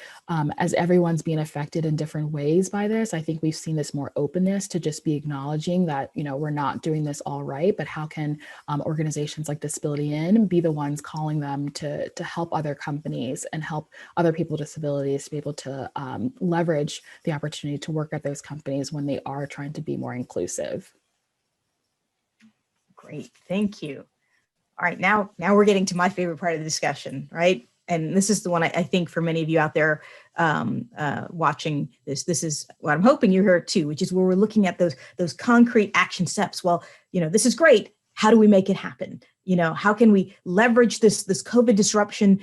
Speaker 5: as everyone's being affected in different ways by this, I think we've seen this more openness to just be acknowledging that, we're not doing this all right, but how can organizations like Disability In be the ones calling them to help other companies and help other people with disabilities to be able to leverage the opportunity to work at those companies when they are trying to be more inclusive.
Speaker 4: Great, thank you. All right, now we're getting to my favorite part of the discussion, right? And this is the one I think for many of you out there watching this is what I'm hoping you hear too, which is where we're looking at those concrete action steps. Well, this is great. How do we make it happen? How can we leverage this COVID disruption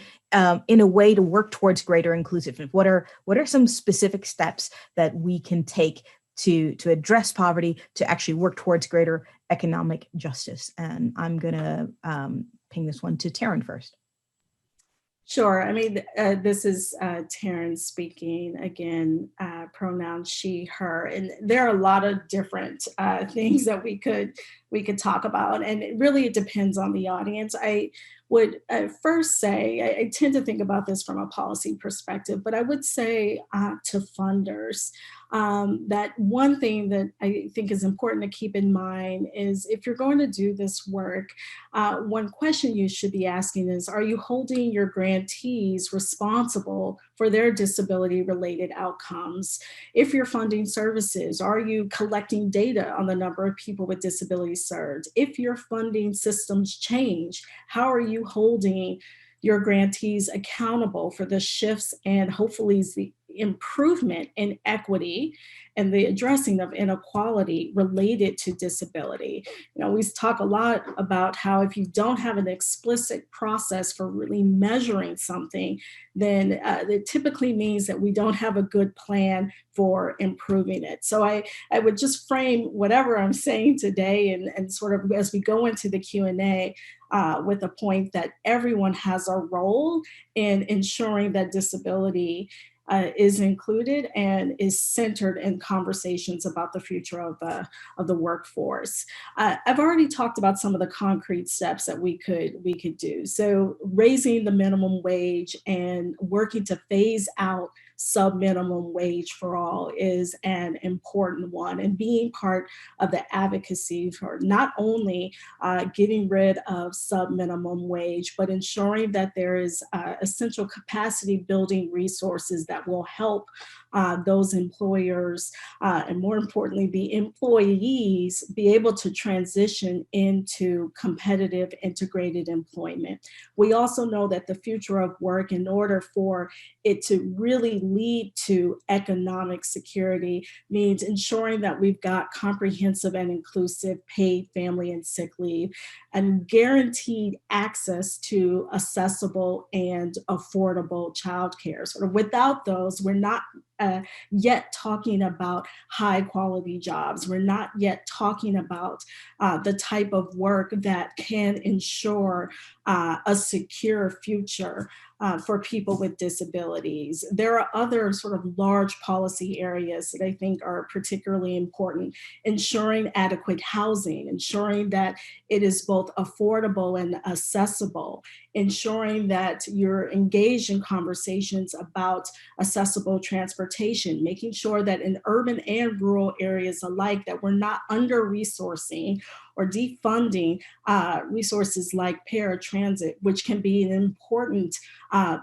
Speaker 4: in a way to work towards greater inclusiveness? What are some specific steps that we can take to address poverty, to actually work towards greater economic justice? And I'm going to ping this one to Taryn first.
Speaker 6: Sure. I mean, this is Taryn speaking again, pronoun she, her, and there are a lot of different things that we could talk about, and it depends on the audience. I would first say, I tend to think about this from a policy perspective, but I would say to funders that one thing that I think is important to keep in mind is if you're going to do this work, one question you should be asking is, are you holding your grantees responsible for their disability-related outcomes? If you're funding services, are you collecting data on the number of people with disabilities served? If you're funding systems change, how are you holding your grantees accountable for the shifts and hopefully the improvement in equity and the addressing of inequality related to disability? We talk a lot about how if you don't have an explicit process for really measuring something, then it typically means that we don't have a good plan for improving it. So I would just frame whatever I'm saying today and sort of as we go into the Q&A with the point that everyone has a role in ensuring that disability is included and is centered in conversations about the future of the workforce. I've already talked about some of the concrete steps that we could do. So raising the minimum wage and working to phase out sub-minimum wage for all is an important one, and being part of the advocacy for not only getting rid of sub-minimum wage, but ensuring that there is essential capacity building resources that will help those employers and more importantly, the employees be able to transition into competitive integrated employment. We also know that the future of work, in order for it to really lead to economic security, means ensuring that we've got comprehensive and inclusive paid family and sick leave and guaranteed access to accessible and affordable childcare. Sort of without those, we're not yet talking about high quality jobs. We're not yet talking about the type of work that can ensure a secure future for people with disabilities. There are other sort of large policy areas that I think are particularly important: ensuring adequate housing, ensuring that it is both affordable and accessible, ensuring that you're engaged in conversations about accessible transportation, making sure that in urban and rural areas alike that we're not under-resourcing or defunding resources like paratransit, which can be an important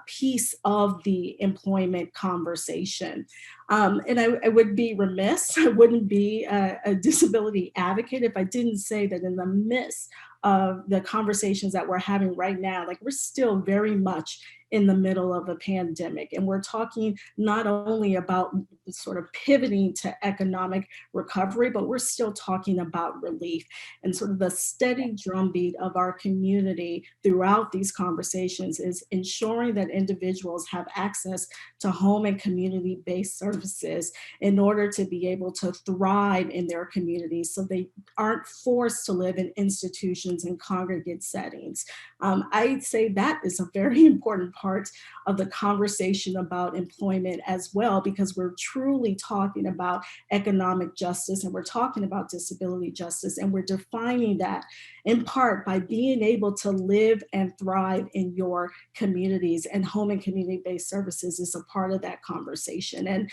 Speaker 6: piece of the employment conversation. And I would be remiss, I wouldn't be a disability advocate if I didn't say that in the midst of the conversations that we're having right now, like we're still very much in the middle of a pandemic. And we're talking not only about sort of pivoting to economic recovery, but we're still talking about relief. And sort of the steady drumbeat of our community throughout these conversations is ensuring that individuals have access to home and community-based services in order to be able to thrive in their communities, so they aren't forced to live in institutions organizations in congregate settings. I'd say that is a very important part of the conversation about employment as well, because we're truly talking about economic justice and we're talking about disability justice, and we're defining that in part by being able to live and thrive in your communities, and home and community-based services is a part of that conversation. And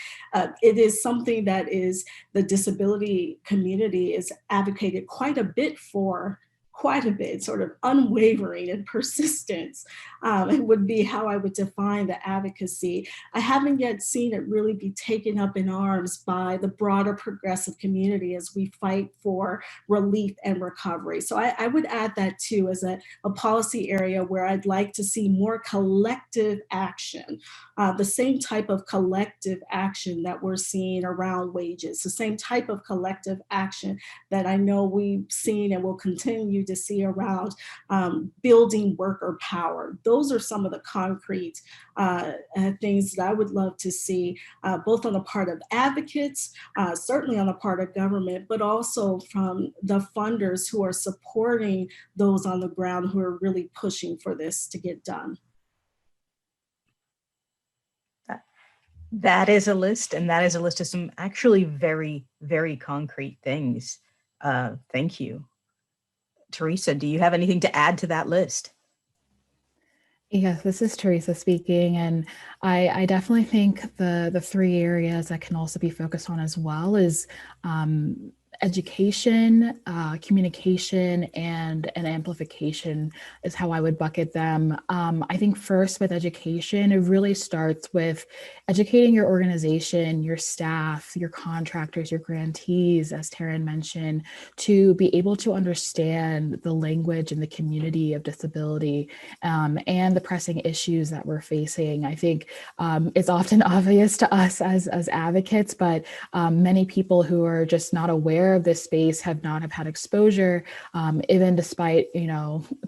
Speaker 6: it is something that is the disability community is advocated quite a bit for, sort of unwavering and persistence. It would be how I would define the advocacy. I haven't yet seen it really be taken up in arms by the broader progressive community as we fight for relief and recovery. So I would add that too as a policy area where I'd like to see more collective action, the same type of collective action that we're seeing around wages, the same type of collective action that I know we've seen and will continue to see around building worker power. Those are some of the concrete things that I would love to see, both on the part of advocates, certainly on the part of government, but also from the funders who are supporting those on the ground who are really pushing for this to get done.
Speaker 4: That is a list, and that is a list of some actually very, very concrete things. Thank you. Teresa, do you have anything to add to that list?
Speaker 5: Yes, this is Teresa speaking, and I definitely think the three areas that can also be focused on as well is education, communication, and amplification is how I would bucket them. I think first with education, it really starts with educating your organization, your staff, your contractors, your grantees, as Taryn mentioned, to be able to understand the language and the community of disability and the pressing issues that we're facing. I think it's often obvious to us as advocates, but many people who are just not aware of this space have had exposure, even despite,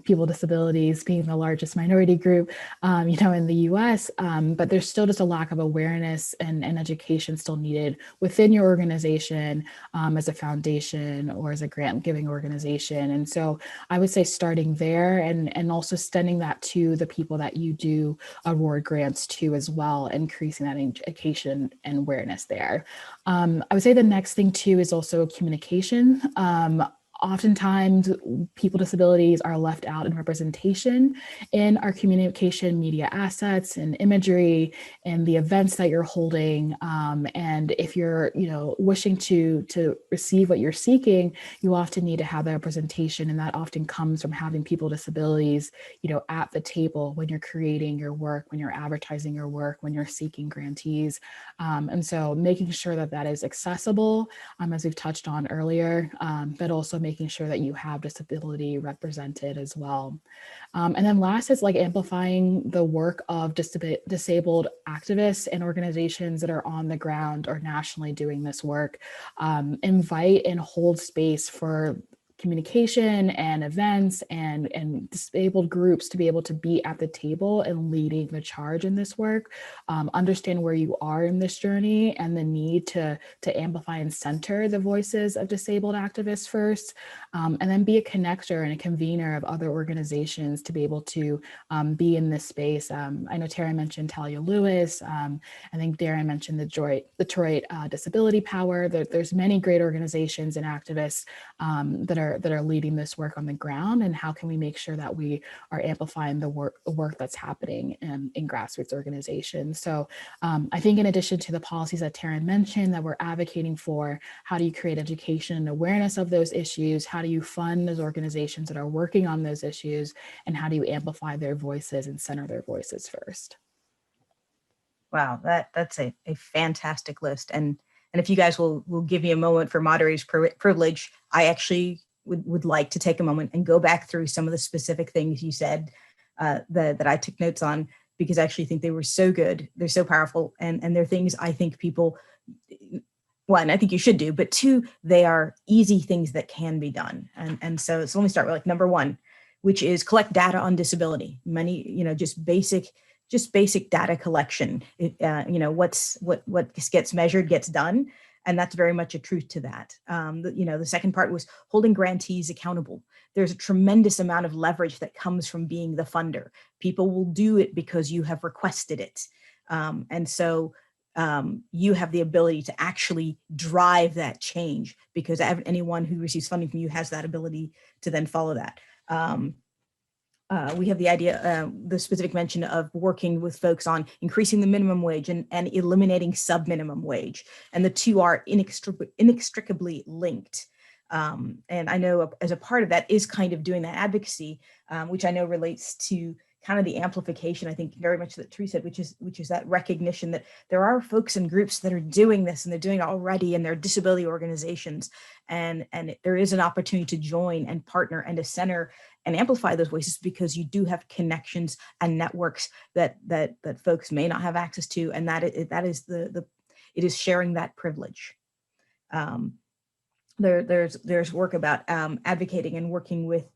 Speaker 5: people with disabilities being the largest minority group, in the US, but there's still just a lack of awareness and education still needed within your organization as a foundation or as a grant giving organization. And so I would say starting there and also extending that to the people that you do award grants to as well, increasing that education and awareness there. I would say the next thing too is also communication. Oftentimes, people with disabilities are left out in representation in our communication media assets and imagery and the events that you're holding. And if you're, wishing to receive what you're seeking, you often need to have that representation, and that often comes from having people with disabilities, at the table when you're creating your work, when you're advertising your work, when you're seeking grantees. And so making sure that that is accessible, as we've touched on earlier, but also making sure that you have disability represented as well. And then last is like amplifying the work of disabled activists and organizations that are on the ground or nationally doing this work. Invite and hold space for communication and events and disabled groups to be able to be at the table and leading the charge in this work. Understand where you are in this journey and the need to amplify and center the voices of disabled activists first, and then be a connector and a convener of other organizations to be able to be in this space. I know Tara mentioned Talia Lewis. I think Darren mentioned the Detroit Disability Power. There's many great organizations and activists that are leading this work on the ground, and how can we make sure that we are amplifying the work that's happening in grassroots organizations. So I think in addition to the policies that Taryn mentioned that we're advocating for, how do you create education and awareness of those issues? How do you fund those organizations that are working on those issues? And how do you amplify their voices and center their voices first?
Speaker 4: Wow, that's a fantastic list. And if you guys will give me a moment for moderator's privilege, I actually would like to take a moment and go back through some of the specific things you said that I took notes on, because I actually think they were so good. They're so powerful. And they're things I think people, one, I think you should do, but two, they are easy things that can be done. And so let me start with number one, which is collect data on disability. Many, just basic data collection. What gets measured gets done. And that's very much a truth to that. The second part was holding grantees accountable. There's a tremendous amount of leverage that comes from being the funder. People will do it because you have requested it. And so you have the ability to actually drive that change, because anyone who receives funding from you has that ability to then follow that. We have the idea, the specific mention of working with folks on increasing the minimum wage and eliminating sub-minimum wage. And the two are inextricably linked. And I know as a part of that is kind of doing that advocacy, which I know relates to kind of the amplification, I think very much that Teresa said, which is that recognition that there are folks and groups that are doing this, and they're doing it already, and they're disability organizations. And there is an opportunity to join and partner and to center and amplify those voices, because you do have connections and networks that folks may not have access to, and it is sharing that privilege. There's work about advocating and working with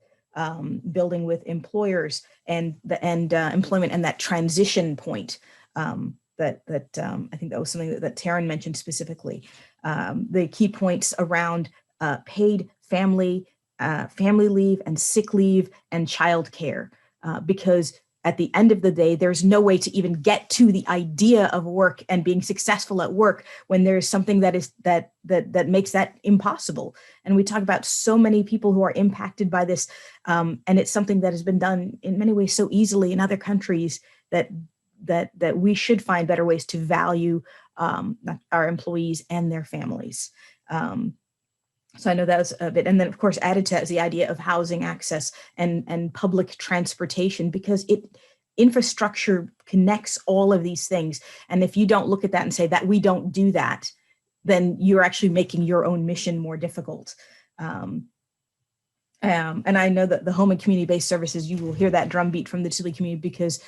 Speaker 4: building with employers and employment and that transition point. I think that was something that Taryn mentioned specifically. The key points around paid family leave and sick leave and childcare, because at the end of the day, there's no way to even get to the idea of work and being successful at work when there's something that makes that impossible. And we talk about so many people who are impacted by this, and it's something that has been done in many ways so easily in other countries that we should find better ways to value our employees and their families. So I know that was a bit, and then of course added to that is the idea of housing access and public transportation, because infrastructure connects all of these things. And if you don't look at that and say that we don't do that, then you're actually making your own mission more difficult. And I know that the home and community-based services, you will hear that drumbeat from the disability community, because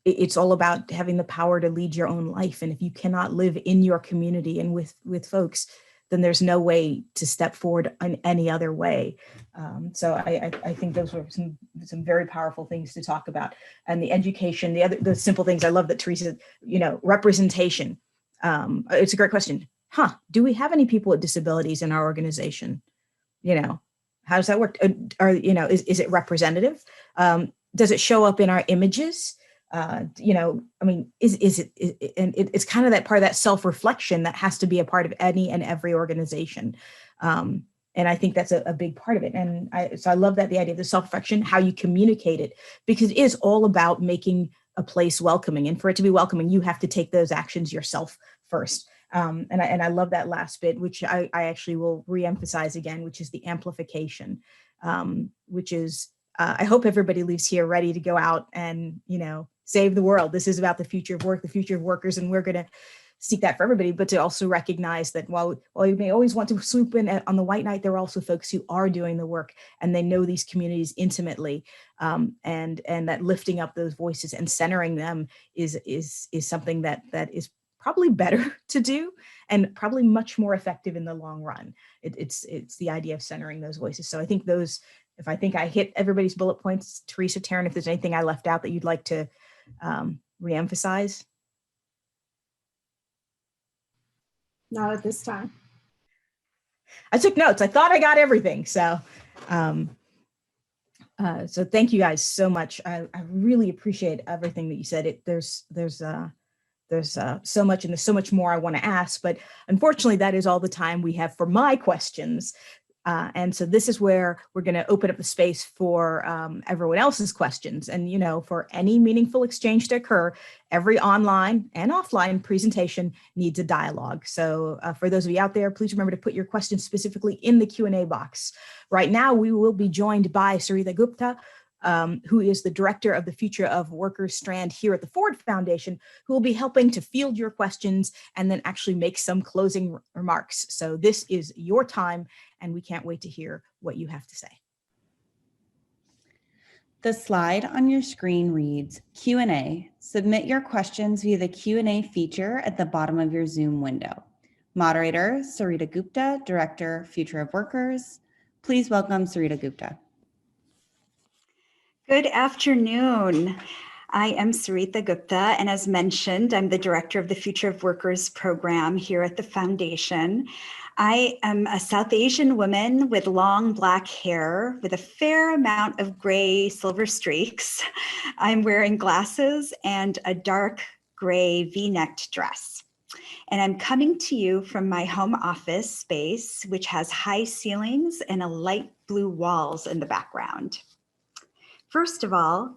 Speaker 4: it's all about having the power to lead your own life. And if you cannot live in your community and with folks, then there's no way to step forward in any other way. So I think those were some very powerful things to talk about. And the education, the simple things. I love that Teresa, representation. It's a great question. Do we have any people with disabilities in our organization? How does that work? Is it representative? Does it show up in our images? It's kind of that part of that self-reflection that has to be a part of any and every organization. And I think that's a big part of it. And so I love that, the idea of the self-reflection, how you communicate it, because it is all about making a place welcoming. And for it to be welcoming, you have to take those actions yourself first. And I love that last bit, which I actually will reemphasize again, which is the amplification, which is, I hope everybody leaves here ready to go out and, save the world. This is about the future of work, the future of workers, and we're going to seek that for everybody, but to also recognize that while you may always want to swoop in on the white knight, there are also folks who are doing the work and they know these communities intimately, and that lifting up those voices and centering them is something that is probably better to do and probably much more effective in the long run. It's the idea of centering those voices. So I think those, if I think I hit everybody's bullet points, Teresa, Taryn, if there's anything I left out that you'd like to reemphasize.
Speaker 6: Not at this time.
Speaker 4: I took notes. I thought I got everything. So, so thank you guys so much. I really appreciate everything that you said. There's so much, and there's so much more I want to ask, but unfortunately that is all the time we have for my questions. And so this is where we're going to open up the space for everyone else's questions. And, for any meaningful exchange to occur, every online and offline presentation needs a dialogue. So for those of you out there, please remember to put your questions specifically in the Q&A box. Right now, we will be joined by Sarita Gupta, who is the director of the Future of Workers Strand here at the Ford Foundation, who will be helping to field your questions and then actually make some closing remarks. So this is your time, and we can't wait to hear what you have to say.
Speaker 1: The slide on your screen reads Q&A. Submit your questions via the Q&A feature at the bottom of your Zoom window. Moderator, Sarita Gupta, Director, Future of Workers. Please welcome Sarita Gupta.
Speaker 7: Good afternoon. I am Sarita Gupta, and as mentioned, I'm the director of the Future of Workers program here at the foundation. I am a South Asian woman with long black hair with a fair amount of gray silver streaks. I'm wearing glasses and a dark gray V-necked dress. And I'm coming to you from my home office space, which has high ceilings and a light blue walls in the background. First of all,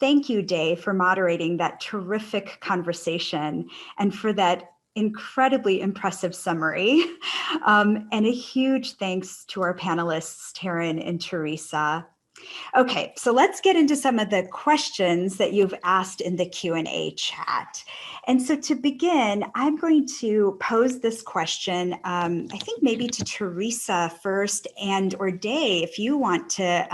Speaker 7: thank you, Day, for moderating that terrific conversation and for that incredibly impressive summary. And a huge thanks to our panelists, Taryn and Teresa. Okay, so let's get into some of the questions that you've asked in the Q&A chat. And so to begin, I'm going to pose this question, I think maybe to Teresa first, and or Day, if you want to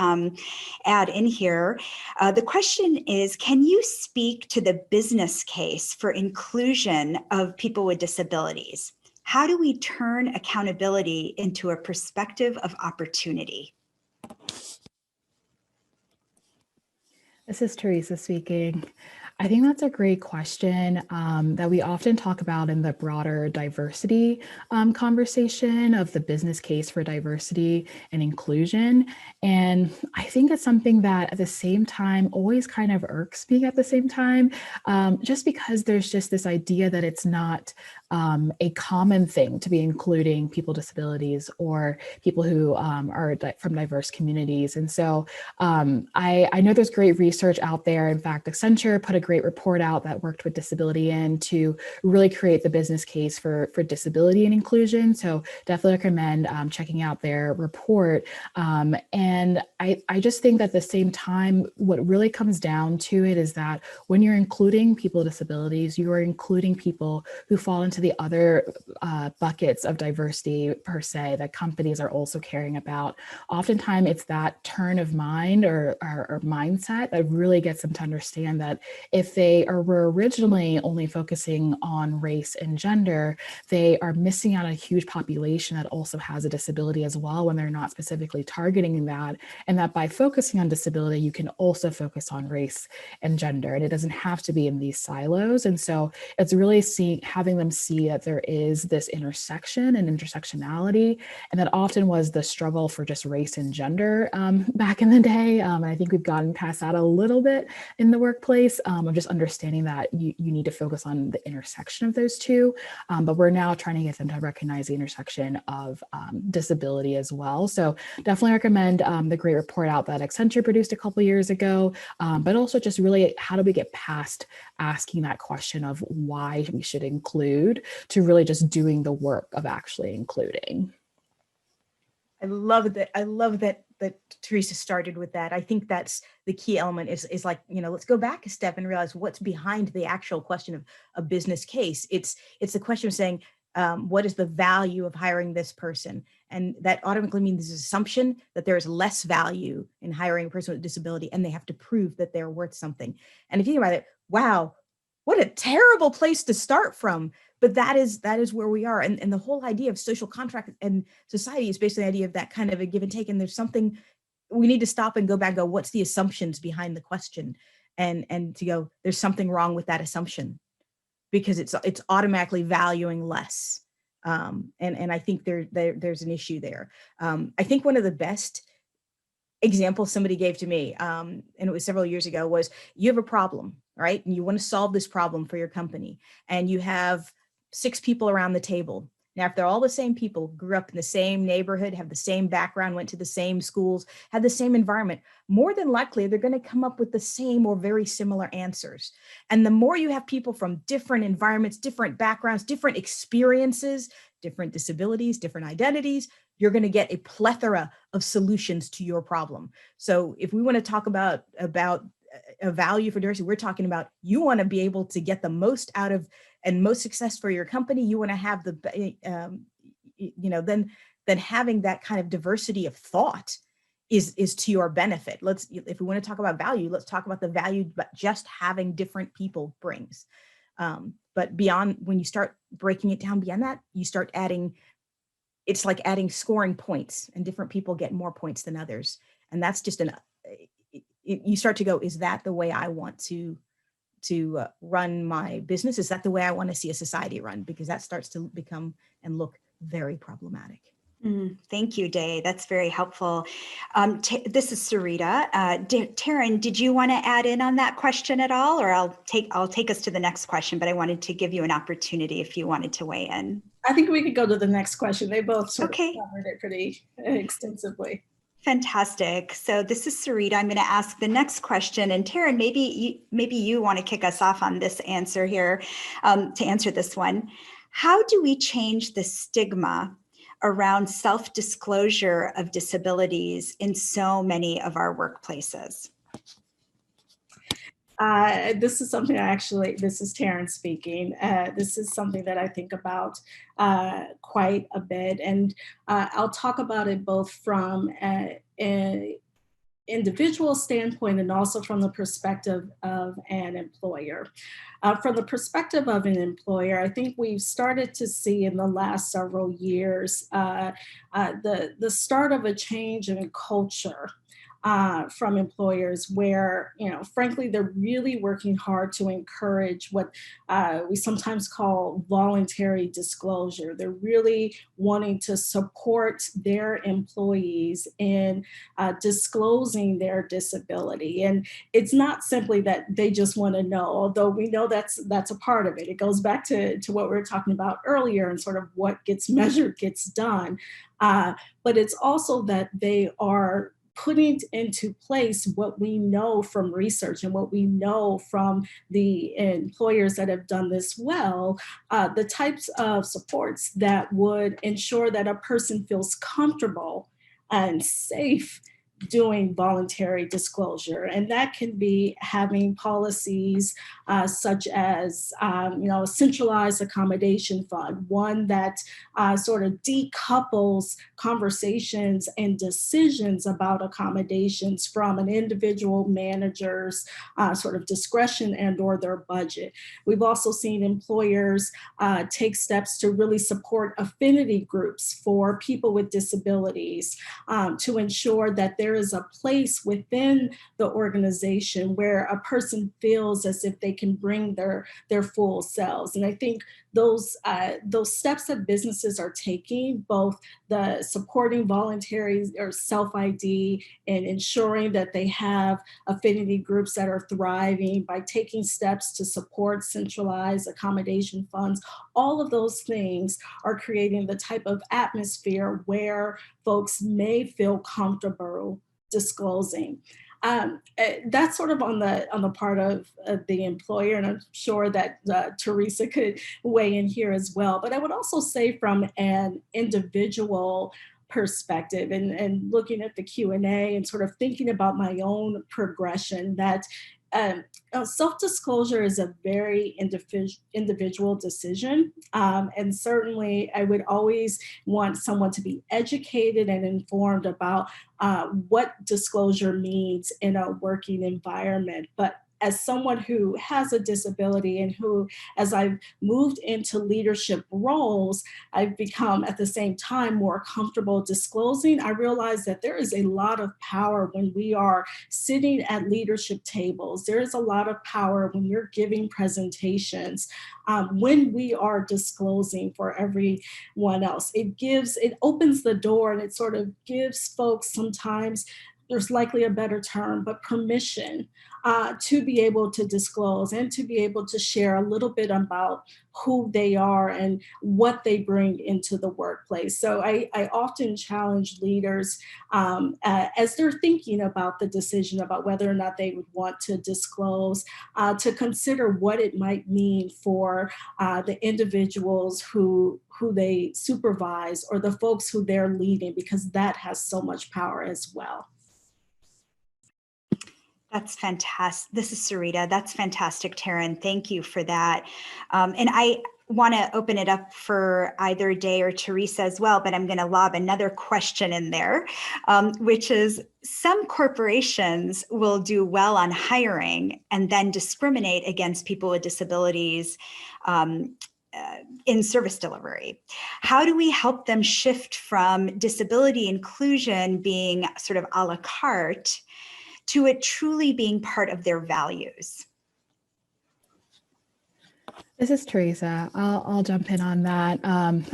Speaker 7: add in here. The question is, can you speak to the business case for inclusion of people with disabilities? How do we turn accountability into a perspective of opportunity?
Speaker 5: This is Teresa speaking. I think that's a great question that we often talk about in the broader diversity conversation of the business case for diversity and inclusion. And I think it's something that at the same time always kind of irks me at the same time, just because there's just this idea that it's not a common thing to be including people with disabilities or people who are from diverse communities. And so I know there's great research out there. In fact, Accenture put a great report out that worked with Disability In to really create the business case for disability and inclusion. So definitely recommend checking out their report. And I just think that at the same time, what really comes down to it is that when you're including people with disabilities, you are including people who fall into the other buckets of diversity per se that companies are also caring about. Oftentimes it's that turn of mind or mindset that really gets them to understand that if they were originally only focusing on race and gender, they are missing out on a huge population that also has a disability as well when they're not specifically targeting that. And that by focusing on disability, you can also focus on race and gender. And it doesn't have to be in these silos. And so it's really having them see that there is this intersection and intersectionality. And that often was the struggle for just race and gender back in the day. And I think we've gotten past that a little bit in the workplace of just understanding that you need to focus on the intersection of those two. But we're now trying to get them to recognize the intersection of disability as well. So definitely recommend the great report out that Accenture produced a couple years ago, but also just really how do we get past asking that question of why we should include to really just doing the work of actually including.
Speaker 4: I love that Teresa started with that. I think that's the key element is like, let's go back a step and realize what's behind the actual question of a business case. It's the question of saying, what is the value of hiring this person? And that automatically means this assumption that there is less value in hiring a person with a disability, and they have to prove that they're worth something. And if you think about it, wow, what a terrible place to start from. But that is where we are. And the whole idea of social contract and society is basically the idea of that kind of a give and take. And there's something we need to stop and go back, what's the assumptions behind the question? And to go, there's something wrong with that assumption because it's automatically valuing less. And I think there's an issue there. I think one of the best examples somebody gave to me, and it was several years ago, was you have a problem, right? And you want to solve this problem for your company. And you have 6 people around the table. Now, if they're all the same people, grew up in the same neighborhood, have the same background, went to the same schools, had the same environment, more than likely, they're going to come up with the same or very similar answers. And the more you have people from different environments, different backgrounds, different experiences, different disabilities, different identities, you're going to get a plethora of solutions to your problem. So if we want to talk about a value for diversity, we're talking about you want to be able to get the most out of and most success for your company. You want to have then having that kind of diversity of thought is to your benefit. If we want to talk about value, let's talk about the value but just having different people brings. But beyond, when you start breaking it down beyond that, you start adding, it's like adding scoring points, and different people get more points than others. And that's just you start to go, is that the way I want to to run my business? Is that the way I want to see a society run? Because that starts to become and look very problematic.
Speaker 7: Thank you, Day. That's very helpful. This is Sarita. Taryn, did you want to add in on that question at all, or I'll take us to the next question? But I wanted to give you an opportunity if you wanted to weigh in.
Speaker 6: I think we could go to the next question. They both sort of
Speaker 7: Okay.
Speaker 6: covered it pretty extensively.
Speaker 7: Fantastic. So this is Sarita. I'm going to ask the next question, and Taryn, maybe you want to kick us off on this answer here, to answer this one. How do we change the stigma around self-disclosure of disabilities in so many of our workplaces?
Speaker 6: This is something this is Taryn speaking. This is something that I think about quite a bit. And I'll talk about it both from an individual standpoint and also from the perspective of an employer. From the perspective of an employer, I think we've started to see in the last several years the start of a change in culture from employers where, frankly, they're really working hard to encourage what we sometimes call voluntary disclosure. They're really wanting to support their employees in disclosing their disability. And it's not simply that they just want to know, although we know that's a part of it. It goes back to what we were talking about earlier and sort of what gets measured gets done. But it's also that they are putting into place what we know from research and what we know from the employers that have done this well, the types of supports that would ensure that a person feels comfortable and safe doing voluntary disclosure. And that can be having policies such as, a centralized accommodation fund, one that sort of decouples conversations and decisions about accommodations from an individual manager's sort of discretion and or their budget. We've also seen employers take steps to really support affinity groups for people with disabilities to ensure that there is a place within the organization where a person feels as if they can bring their full selves. And I think those steps that businesses are taking, both the supporting voluntary or self-ID and ensuring that they have affinity groups that are thriving by taking steps to support centralized accommodation funds, all of those things are creating the type of atmosphere where folks may feel comfortable disclosing. That's sort of on the part of the employer, and I'm sure that Teresa could weigh in here as well. But I would also say from an individual perspective and looking at the Q&A and sort of thinking about my own progression, that self-disclosure is a very individual decision. And certainly I would always want someone to be educated and informed about what disclosure means in a working environment. But as someone who has a disability and who, as I've moved into leadership roles, I've become at the same time more comfortable disclosing, I realize that there is a lot of power when we are sitting at leadership tables. There is a lot of power when you're giving presentations, when we are disclosing for everyone else. It opens the door and it sort of gives folks sometimes, there's likely a better term, but permission to be able to disclose and to be able to share a little bit about who they are and what they bring into the workplace. So I often challenge leaders as they're thinking about the decision about whether or not they would want to disclose, to consider what it might mean for the individuals who they supervise or the folks who they're leading, because that has so much power as well.
Speaker 7: That's fantastic. This is Sarita. That's fantastic, Taryn. Thank you for that. And I want to open it up for either Day or Teresa as well, but I'm going to lob another question in there, which is some corporations will do well on hiring and then discriminate against people with disabilities in service delivery. How do we help them shift from disability inclusion being sort of a la carte to it truly being part of their values?
Speaker 5: This is Teresa. I'll jump in on that.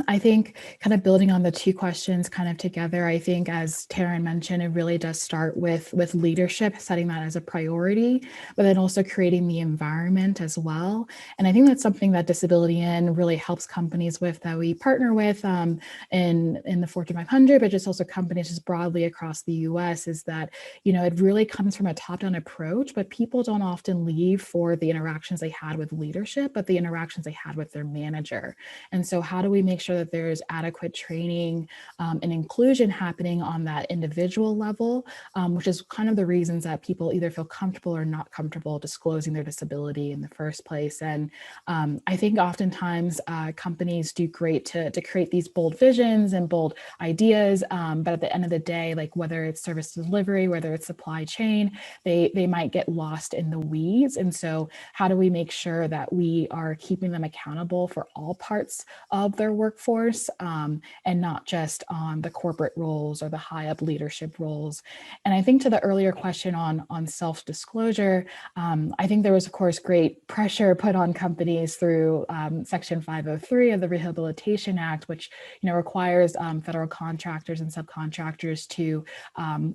Speaker 5: I think kind of building on the two questions kind of together, I think as Taryn mentioned, it really does start with leadership, setting that as a priority, but then also creating the environment as well. And I think that's something that Disability In really helps companies with, that we partner with in the Fortune 500, but just also companies just broadly across the US, is that, you know, it really comes from a top-down approach, but people don't often leave for the interactions they had with leadership, but the interactions they had with their manager. And so how do we make sure that there's adequate training and inclusion happening on that individual level, which is kind of the reasons that people either feel comfortable or not comfortable disclosing their disability in the first place. And I think oftentimes companies do great to create these bold visions and bold ideas, but at the end of the day, like whether it's service delivery, whether it's supply chain, they might get lost in the weeds. And so how do we make sure that we are keeping them accountable for all parts of their workforce, and not just on the corporate roles or the high up leadership roles? And I think to the earlier question on self-disclosure, I think there was, of course, great pressure put on companies through Section 503 of the Rehabilitation Act, which, you know, requires federal contractors and subcontractors to,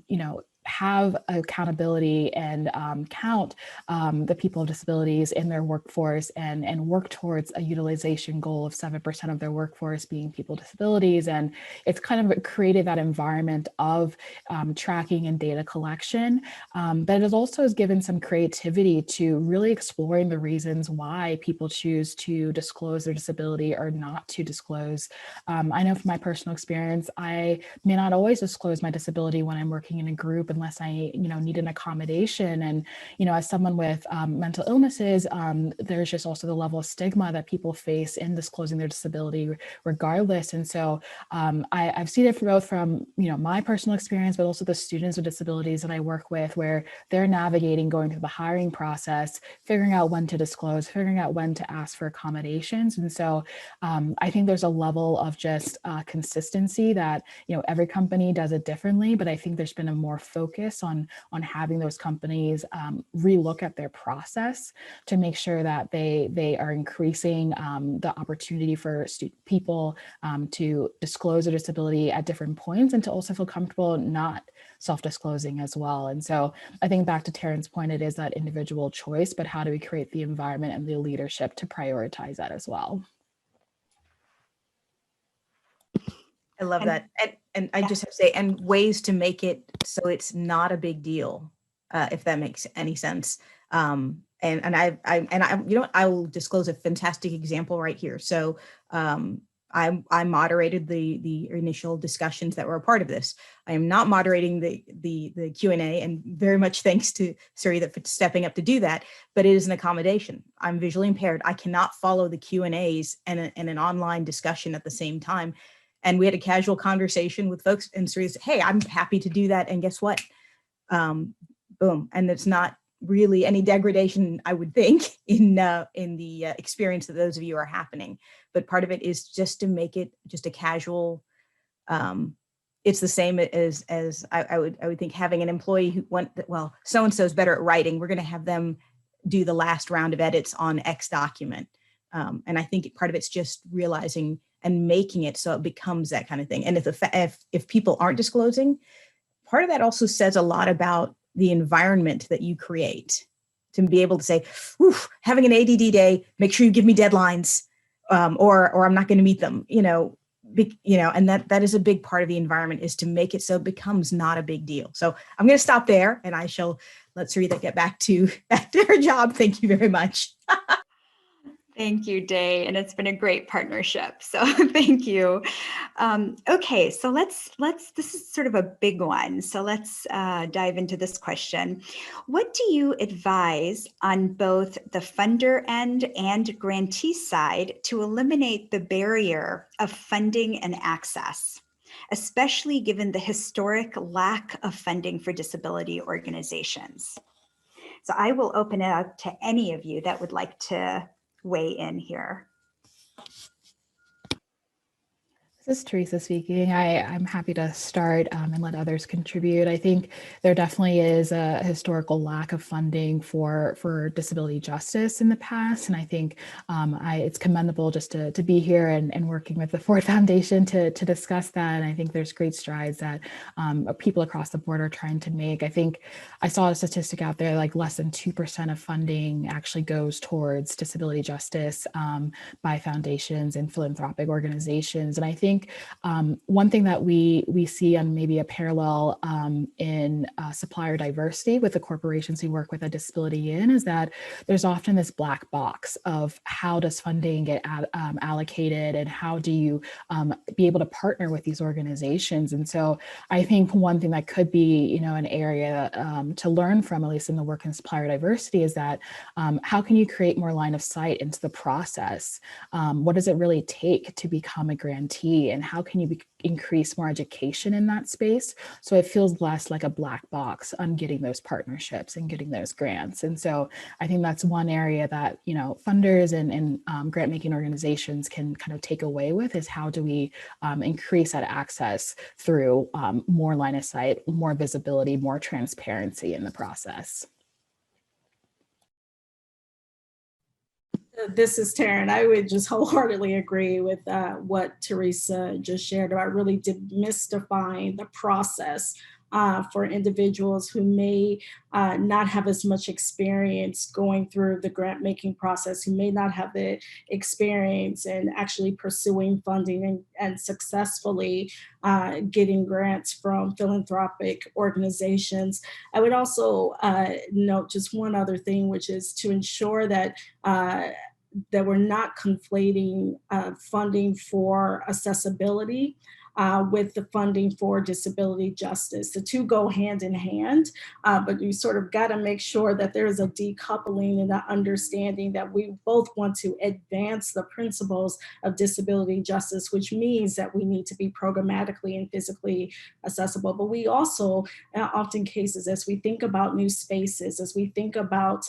Speaker 5: you know, have accountability and count the people with disabilities in their workforce, and work towards a utilization goal of 7% of their workforce being people with disabilities. And it's kind of created that environment of tracking and data collection, but it also has given some creativity to really exploring the reasons why people choose to disclose their disability or not to disclose. I know from my personal experience, I may not always disclose my disability when I'm working in a group unless I, you know, need an accommodation. And, you know, as someone with mental illnesses, there's just also the level of stigma that people face in disclosing their disability regardless. And so I've seen it both from, you know, my personal experience, but also the students with disabilities that I work with, where they're navigating going through the hiring process, figuring out when to disclose, figuring out when to ask for accommodations. And so I think there's a level of just consistency that, you know, every company does it differently, but I think there's been a more focus on having those companies relook at their process to make sure that they are increasing the opportunity for people to disclose their disability at different points, and to also feel comfortable not self-disclosing as well. And so I think back to Taryn's point, it is that individual choice, but how do we create the environment and the leadership to prioritize that as well?
Speaker 4: I love
Speaker 7: And-
Speaker 4: that. And I
Speaker 7: yeah.
Speaker 4: just have to say, and ways to make it so it's not a big deal, if that makes any sense. And I, you know, I will disclose a fantastic example right here. So I moderated the initial discussions that were a part of this. I am not moderating the Q&A, and very much thanks to Suri for stepping up to do that, but it is an accommodation. I'm visually impaired. I cannot follow the Q&As and an online discussion at the same time. And we had a casual conversation with folks, and Suri said, hey, I'm happy to do that. And guess what? Boom. And it's not really any degradation, I would think, in the experience that those of you are happening. But part of it is just to make it just a casual. It's the same as I would think having an employee who went, well, so and so is better at writing. We're going to have them do the last round of edits on X document. And I think part of it's just realizing and making it so it becomes that kind of thing. And if people aren't disclosing, part of that also says a lot about the environment that you create, to be able to say, having an ADD day, make sure you give me deadlines, or I'm not going to meet them, and that is a big part of the environment, is to make it so it becomes not a big deal. So I'm going to stop there, and I shall let Sarita get back to her job. Thank you very much.
Speaker 7: Thank you, Day, and it's been a great partnership. So thank you. Okay, so let's. This is sort of a big one. So let's dive into this question. What do you advise on both the funder end and grantee side to eliminate the barrier of funding and access, especially given the historic lack of funding for disability organizations? So I will open it up to any of you that would like to weigh in here.
Speaker 5: This is Teresa speaking. I'm happy to start and let others contribute. I think there definitely is a historical lack of funding for disability justice in the past. And I think it's commendable just to be here and working with the Ford Foundation to discuss that. And I think there's great strides that people across the board are trying to make. I think I saw a statistic out there, like less than 2% of funding actually goes towards disability justice by foundations and philanthropic organizations. And I think one thing that we see on maybe a parallel in supplier diversity with the corporations we work with a disability in is that there's often this black box of how does funding get allocated and how do you be able to partner with these organizations. And so I think one thing that could be, an area to learn from, at least in the work in supplier diversity, is that how can you create more line of sight into the process? What does it really take to become a grantee, and how can you increase more education in that space so it feels less like a black box on getting those partnerships and getting those grants? And so I think that's one area that funders and grant making organizations can kind of take away with, is how do we increase that access through more line of sight, more visibility, more transparency in the process.
Speaker 6: This is Taryn. I would just wholeheartedly agree with what Teresa just shared about really demystifying the process for individuals who may not have as much experience going through the grant making process, who may not have the experience in actually pursuing funding and successfully getting grants from philanthropic organizations. I would also note just one other thing, which is to ensure that that we're not conflating funding for accessibility with the funding for disability justice. The two go hand in hand, but you sort of got to make sure that there is a decoupling and an understanding that we both want to advance the principles of disability justice, which means that we need to be programmatically and physically accessible. But we also, often cases, as we think about new spaces, as we think about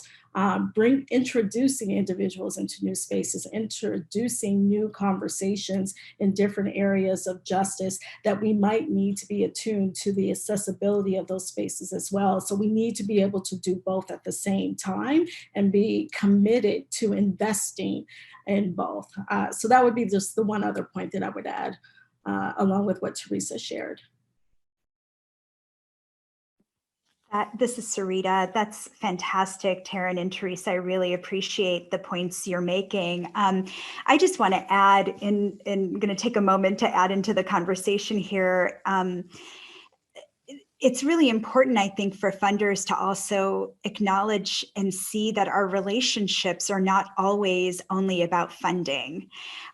Speaker 6: introducing individuals into new spaces, introducing new conversations in different areas of justice, that we might need to be attuned to the accessibility of those spaces as well. So we need to be able to do both at the same time and be committed to investing in both. So that would be just the one other point that I would add, along with what Teresa shared.
Speaker 7: This is Sarita. That's fantastic, Taryn and Teresa. I really appreciate the points you're making. I just want to add, and I'm going to take a moment to add into the conversation here. It's really important, I think, for funders to also acknowledge and see that our relationships are not always only about funding,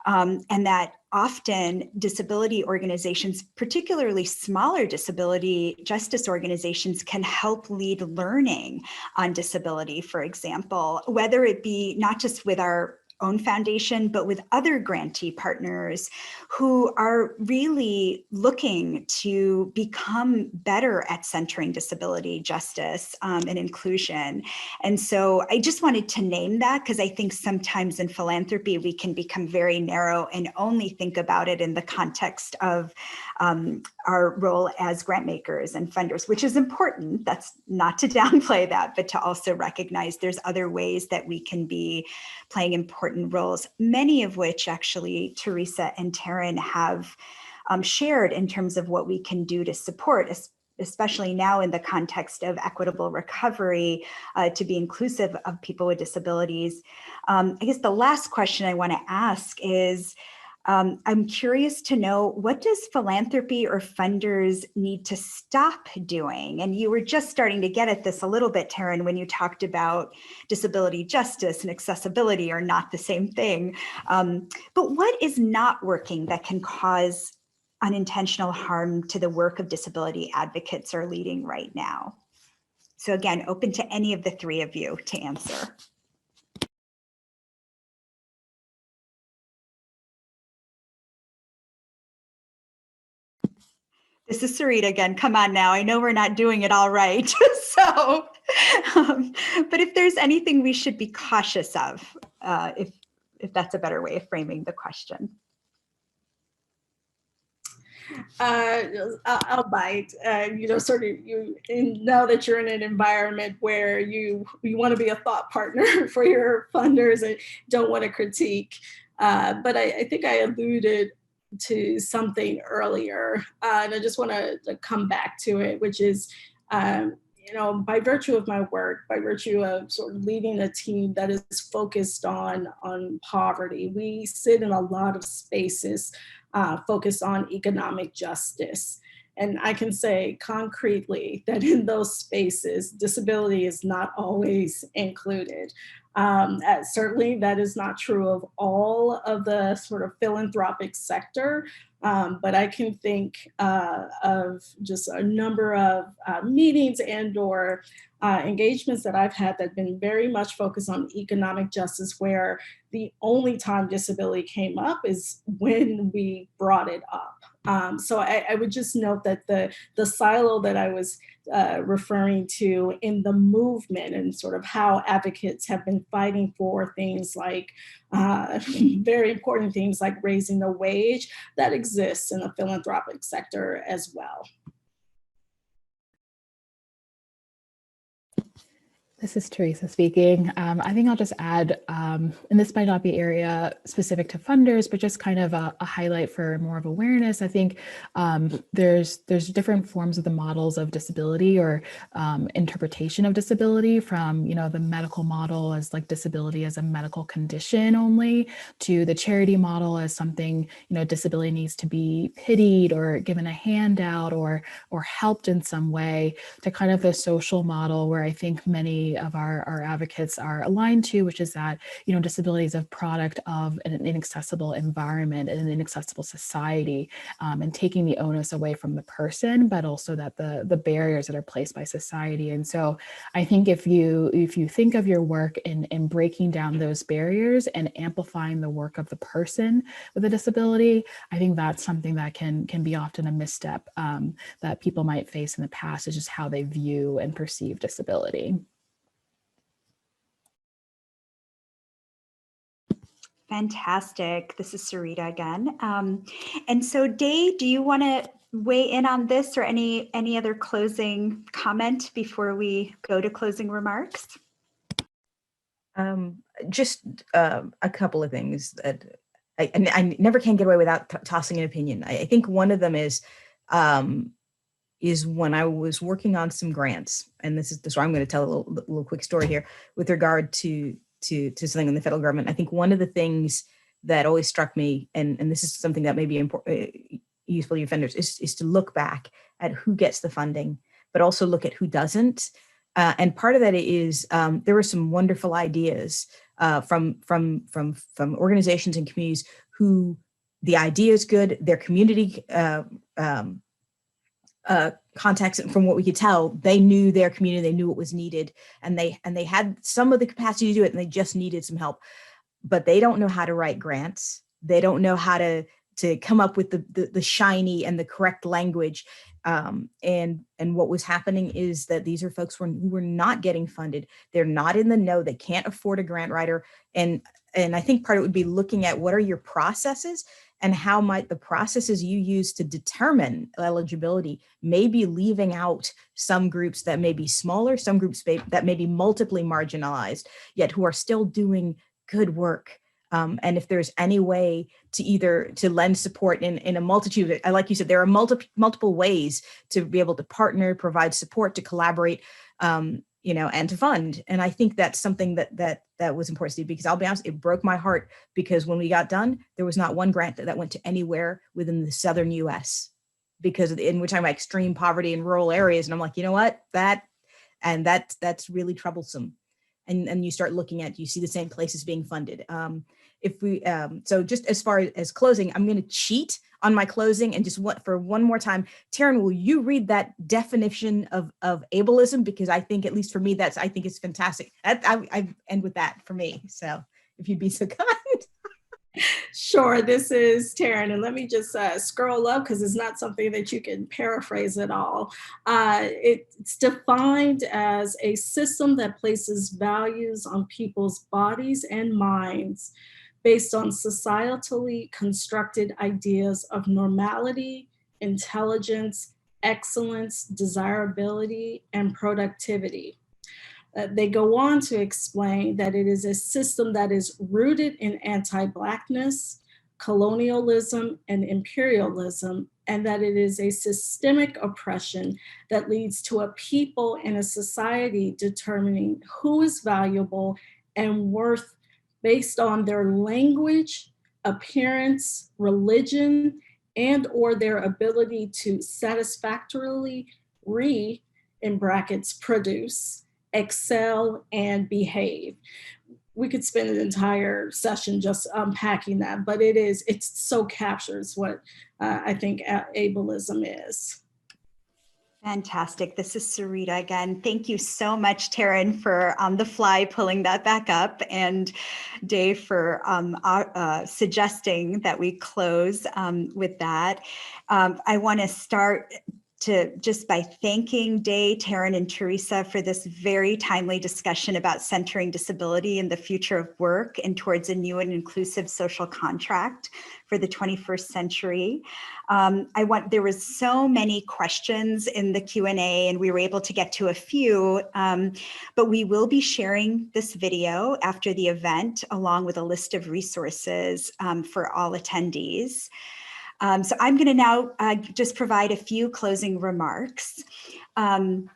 Speaker 7: and that often disability organizations, particularly smaller disability justice organizations, can help lead learning on disability, for example, whether it be not just with our own foundation, but with other grantee partners who are really looking to become better at centering disability justice and inclusion. And so I just wanted to name that, because I think sometimes in philanthropy, we can become very narrow and only think about it in the context of our role as grant makers and funders, which is important. That's not to downplay that, but to also recognize there's other ways that we can be playing important roles, many of which actually Teresa and Taryn have shared in terms of what we can do to support, especially now in the context of equitable recovery, to be inclusive of people with disabilities. I guess the last question I want to ask is, I'm curious to know, what does philanthropy or funders need to stop doing? And you were just starting to get at this a little bit, Taryn, when you talked about disability justice and accessibility are not the same thing. But what is not working that can cause unintentional harm to the work of disability advocates are leading right now? So again, open to any of the three of you to answer. This is Sarita again. Come on now. I know we're not doing it all right. So, but if there's anything we should be cautious of, if that's a better way of framing the question.
Speaker 6: I'll bite. Sort of know that you're in an environment where you want to be a thought partner for your funders and don't want to critique. But I think I alluded to something earlier, and I just want to come back to it, which is, by virtue of my work, by virtue of sort of leading a team that is focused on poverty, we sit in a lot of spaces focused on economic justice. And I can say concretely that in those spaces, disability is not always included. Certainly, that is not true of all of the sort of philanthropic sector, but I can think of just a number of meetings and/or engagements that I've had that have been very much focused on economic justice, where the only time disability came up is when we brought it up. So I would just note that the silo that I was referring to in the movement and sort of how advocates have been fighting for things like very important things like raising the wage, that exists in the philanthropic sector as well.
Speaker 5: This is Teresa speaking. I think I'll just add, and this might not be area specific to funders, but just kind of a highlight for more of awareness. I think there's different forms of the models of disability or interpretation of disability, from the medical model as like disability as a medical condition only, to the charity model as something disability needs to be pitied or given a handout or helped in some way, to kind of the social model where I think many of our advocates are aligned to, which is that disability is a product of an inaccessible environment and an inaccessible society, and taking the onus away from the person, but also that the barriers that are placed by society. And so I think if you think of your work in breaking down those barriers and amplifying the work of the person with a disability, I think that's something that can be often a misstep that people might face in the past, is just how they view and perceive disability.
Speaker 7: Fantastic. This is Sarita again. And so Day, do you want to weigh in on this or any other closing comment before we go to closing remarks?
Speaker 4: Just a couple of things that I never can get away without tossing an opinion. I think one of them is when I was working on some grants, and this is where I'm going to tell a little quick story here with regard to something in the federal government. I think one of the things that always struck me, and this is something that may be useful to your offenders, is to look back at who gets the funding, but also look at who doesn't. And part of that is there were some wonderful ideas from organizations and communities who the idea is good, their community contacts, from what we could tell, they knew their community, they knew what was needed, and they had some of the capacity to do it, and they just needed some help. But they don't know how to write grants. They don't know how to come up with the shiny and the correct language. And what was happening is that these are folks who were not getting funded. They're not in the know. They can't afford a grant writer. And I think part of it would be looking at what are your processes, and how might the processes you use to determine eligibility may be leaving out some groups that may be smaller, some groups that may be multiply marginalized, yet who are still doing good work. And if there's any way to lend support in a multitude, like you said, there are multiple ways to be able to partner, provide support, to collaborate, and to fund. And I think that's something that was important to do, because I'll be honest, it broke my heart, because when we got done, there was not one grant that went to anywhere within the southern US, because we're talking about extreme poverty in rural areas. And I'm like, you know what, that's really troublesome. And you start looking at, you see the same places being funded. So just as far as closing, I'm going to cheat on my closing, and just for one more time, Taryn, will you read that definition of ableism? Because I think, at least for me, I think it's fantastic. I end with that for me. So if you'd be so kind.
Speaker 6: Sure, this is Taryn, and let me just scroll up, because it's not something that you can paraphrase at all. It's defined as a system that places values on people's bodies and minds based on societally constructed ideas of normality, intelligence, excellence, desirability, and productivity. They go on to explain that it is a system that is rooted in anti-Blackness, colonialism, and imperialism, and that it is a systemic oppression that leads to a people and a society determining who is valuable and worth based on their language, appearance, religion, and or their ability to satisfactorily in brackets, produce, excel, and behave. We could spend an entire session just unpacking that, but it so captures what I think ableism is.
Speaker 7: Fantastic. This is Sarita again. Thank you so much, Taryn, for on the fly pulling that back up, and Dave for suggesting that we close with that. I want to start just by thanking Day, Taryn, and Teresa for this very timely discussion about centering disability in the future of work and towards a new and inclusive social contract for the 21st century. There was so many questions in the Q&A, and we were able to get to a few, but we will be sharing this video after the event along with a list of resources for all attendees. So I'm going to now just provide a few closing remarks. And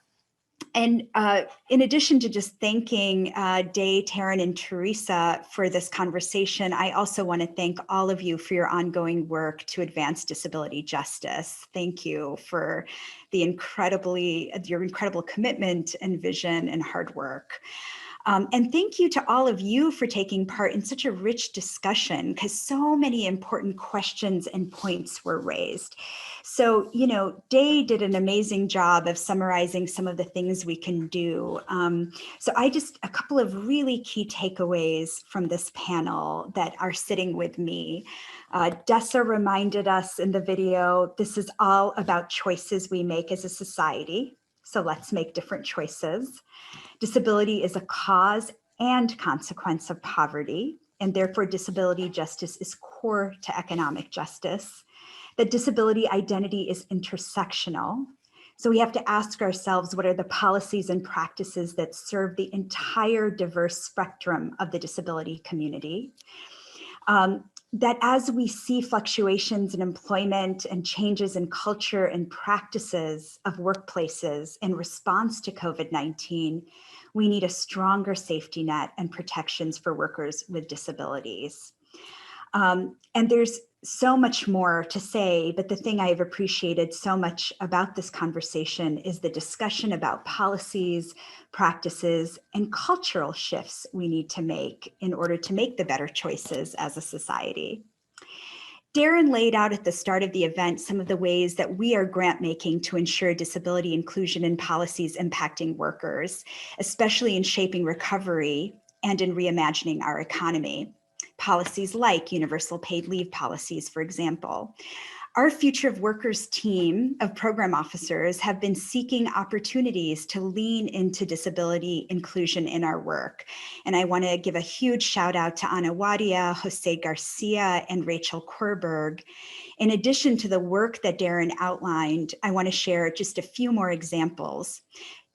Speaker 7: in addition to just thanking Day, Taryn, and Teresa for this conversation, I also want to thank all of you for your ongoing work to advance disability justice. Thank you for your incredible commitment and vision and hard work. And thank you to all of you for taking part in such a rich discussion, because so many important questions and points were raised. So, Day did an amazing job of summarizing some of the things we can do. So a couple of really key takeaways from this panel that are sitting with me. Dessa reminded us in the video, this is all about choices we make as a society. So let's make different choices. Disability is a cause and consequence of poverty, and therefore disability justice is core to economic justice. That disability identity is intersectional. So we have to ask ourselves, what are the policies and practices that serve the entire diverse spectrum of the disability community? That as we see fluctuations in employment and changes in culture and practices of workplaces in response to COVID-19, we need a stronger safety net and protections for workers with disabilities. And there's so much more to say, but the thing I've appreciated so much about this conversation is the discussion about policies, practices, and cultural shifts we need to make in order to make the better choices as a society. Darren laid out at the start of the event some of the ways that we are grant making to ensure disability inclusion in policies impacting workers, especially in shaping recovery and in reimagining our economy. Policies like universal paid leave policies, for example. Our Future of Workers team of program officers have been seeking opportunities to lean into disability inclusion in our work. And I want to give a huge shout out to Ana Wadia, Jose Garcia, and Rachel Korberg. In addition to the work that Darren outlined, I want to share just a few more examples.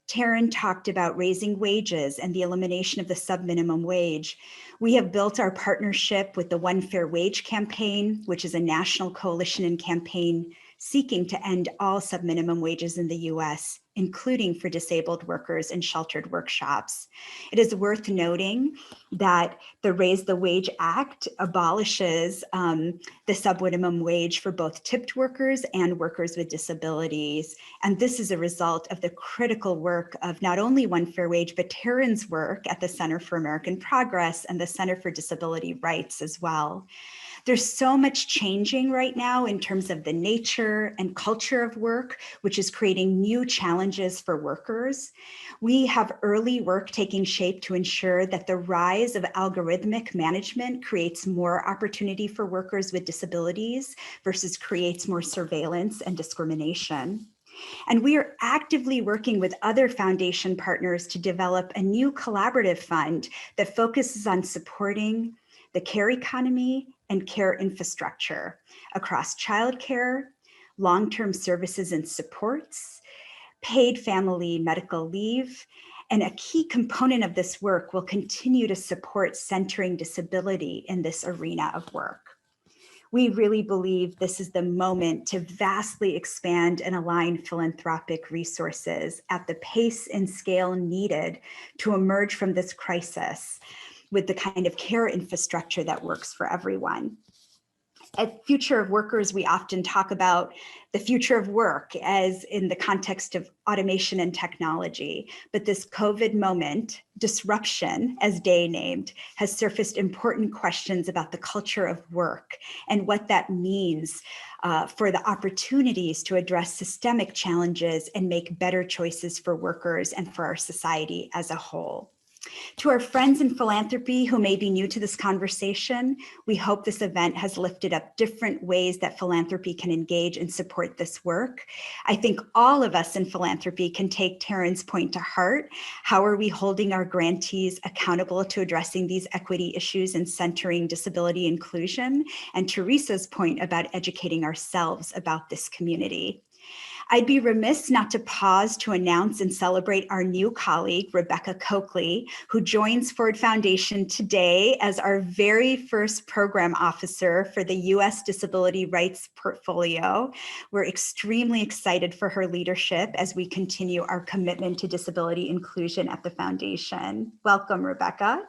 Speaker 7: Taryn talked about raising wages and the elimination of the subminimum wage. We have built our partnership with the One Fair Wage campaign, which is a national coalition and campaign seeking to end all subminimum wages in the US, including for disabled workers in sheltered workshops. It is worth noting that the Raise the Wage Act abolishes the subminimum wage for both tipped workers and workers with disabilities. And this is a result of the critical work of not only One Fair Wage, but Taryn's work at the Center for American Progress and the Center for Disability Rights as well. There's so much changing right now in terms of the nature and culture of work, which is creating new challenges for workers. We have early work taking shape to ensure that the rise of algorithmic management creates more opportunity for workers with disabilities versus creates more surveillance and discrimination. And we are actively working with other foundation partners to develop a new collaborative fund that focuses on supporting the care economy and care infrastructure across childcare, long-term services and supports, paid family medical leave, and a key component of this work will continue to support centering disability in this arena of work. We really believe this is the moment to vastly expand and align philanthropic resources at the pace and scale needed to emerge from this crisis with the kind of care infrastructure that works for everyone. At Future of Workers, we often talk about the future of work as in the context of automation and technology. But this COVID moment, disruption, as Day named, has surfaced important questions about the culture of work and what that means for the opportunities to address systemic challenges and make better choices for workers and for our society as a whole. To our friends in philanthropy who may be new to this conversation, we hope this event has lifted up different ways that philanthropy can engage and support this work. I think all of us in philanthropy can take Taryn's point to heart. How are we holding our grantees accountable to addressing these equity issues and centering disability inclusion? And Teresa's point about educating ourselves about this community. I'd be remiss not to pause to announce and celebrate our new colleague, Rebecca Coakley, who joins Ford Foundation today as our very first program officer for the U.S. Disability Rights Portfolio. We're extremely excited for her leadership as we continue our commitment to disability inclusion at the foundation. Welcome, Rebecca.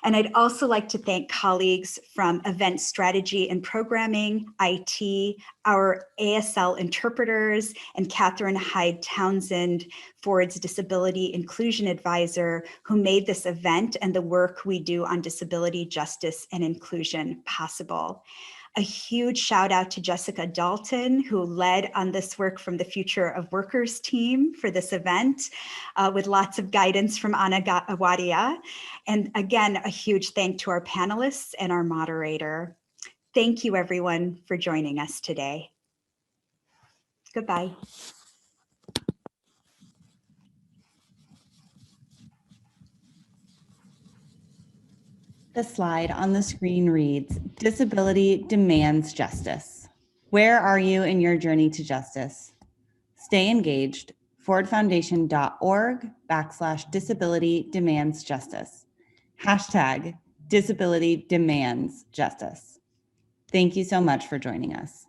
Speaker 7: And I'd also like to thank colleagues from Event Strategy and Programming, IT, our ASL interpreters, and Catherine Hyde Townsend, Ford's Disability Inclusion Advisor, who made this event and the work we do on disability justice and inclusion possible. A huge shout out to Jessica Dalton, who led on this work from the Future of Workers team for this event, with lots of guidance from Anna Awadia. And again, a huge thank to our panelists and our moderator. Thank you everyone for joining us today. Goodbye.
Speaker 1: The slide on the screen reads, "Disability demands justice." Where are you in your journey to justice? Stay engaged. fordfoundation.org/disability demands justice. #disability demands justice. Thank you so much for joining us.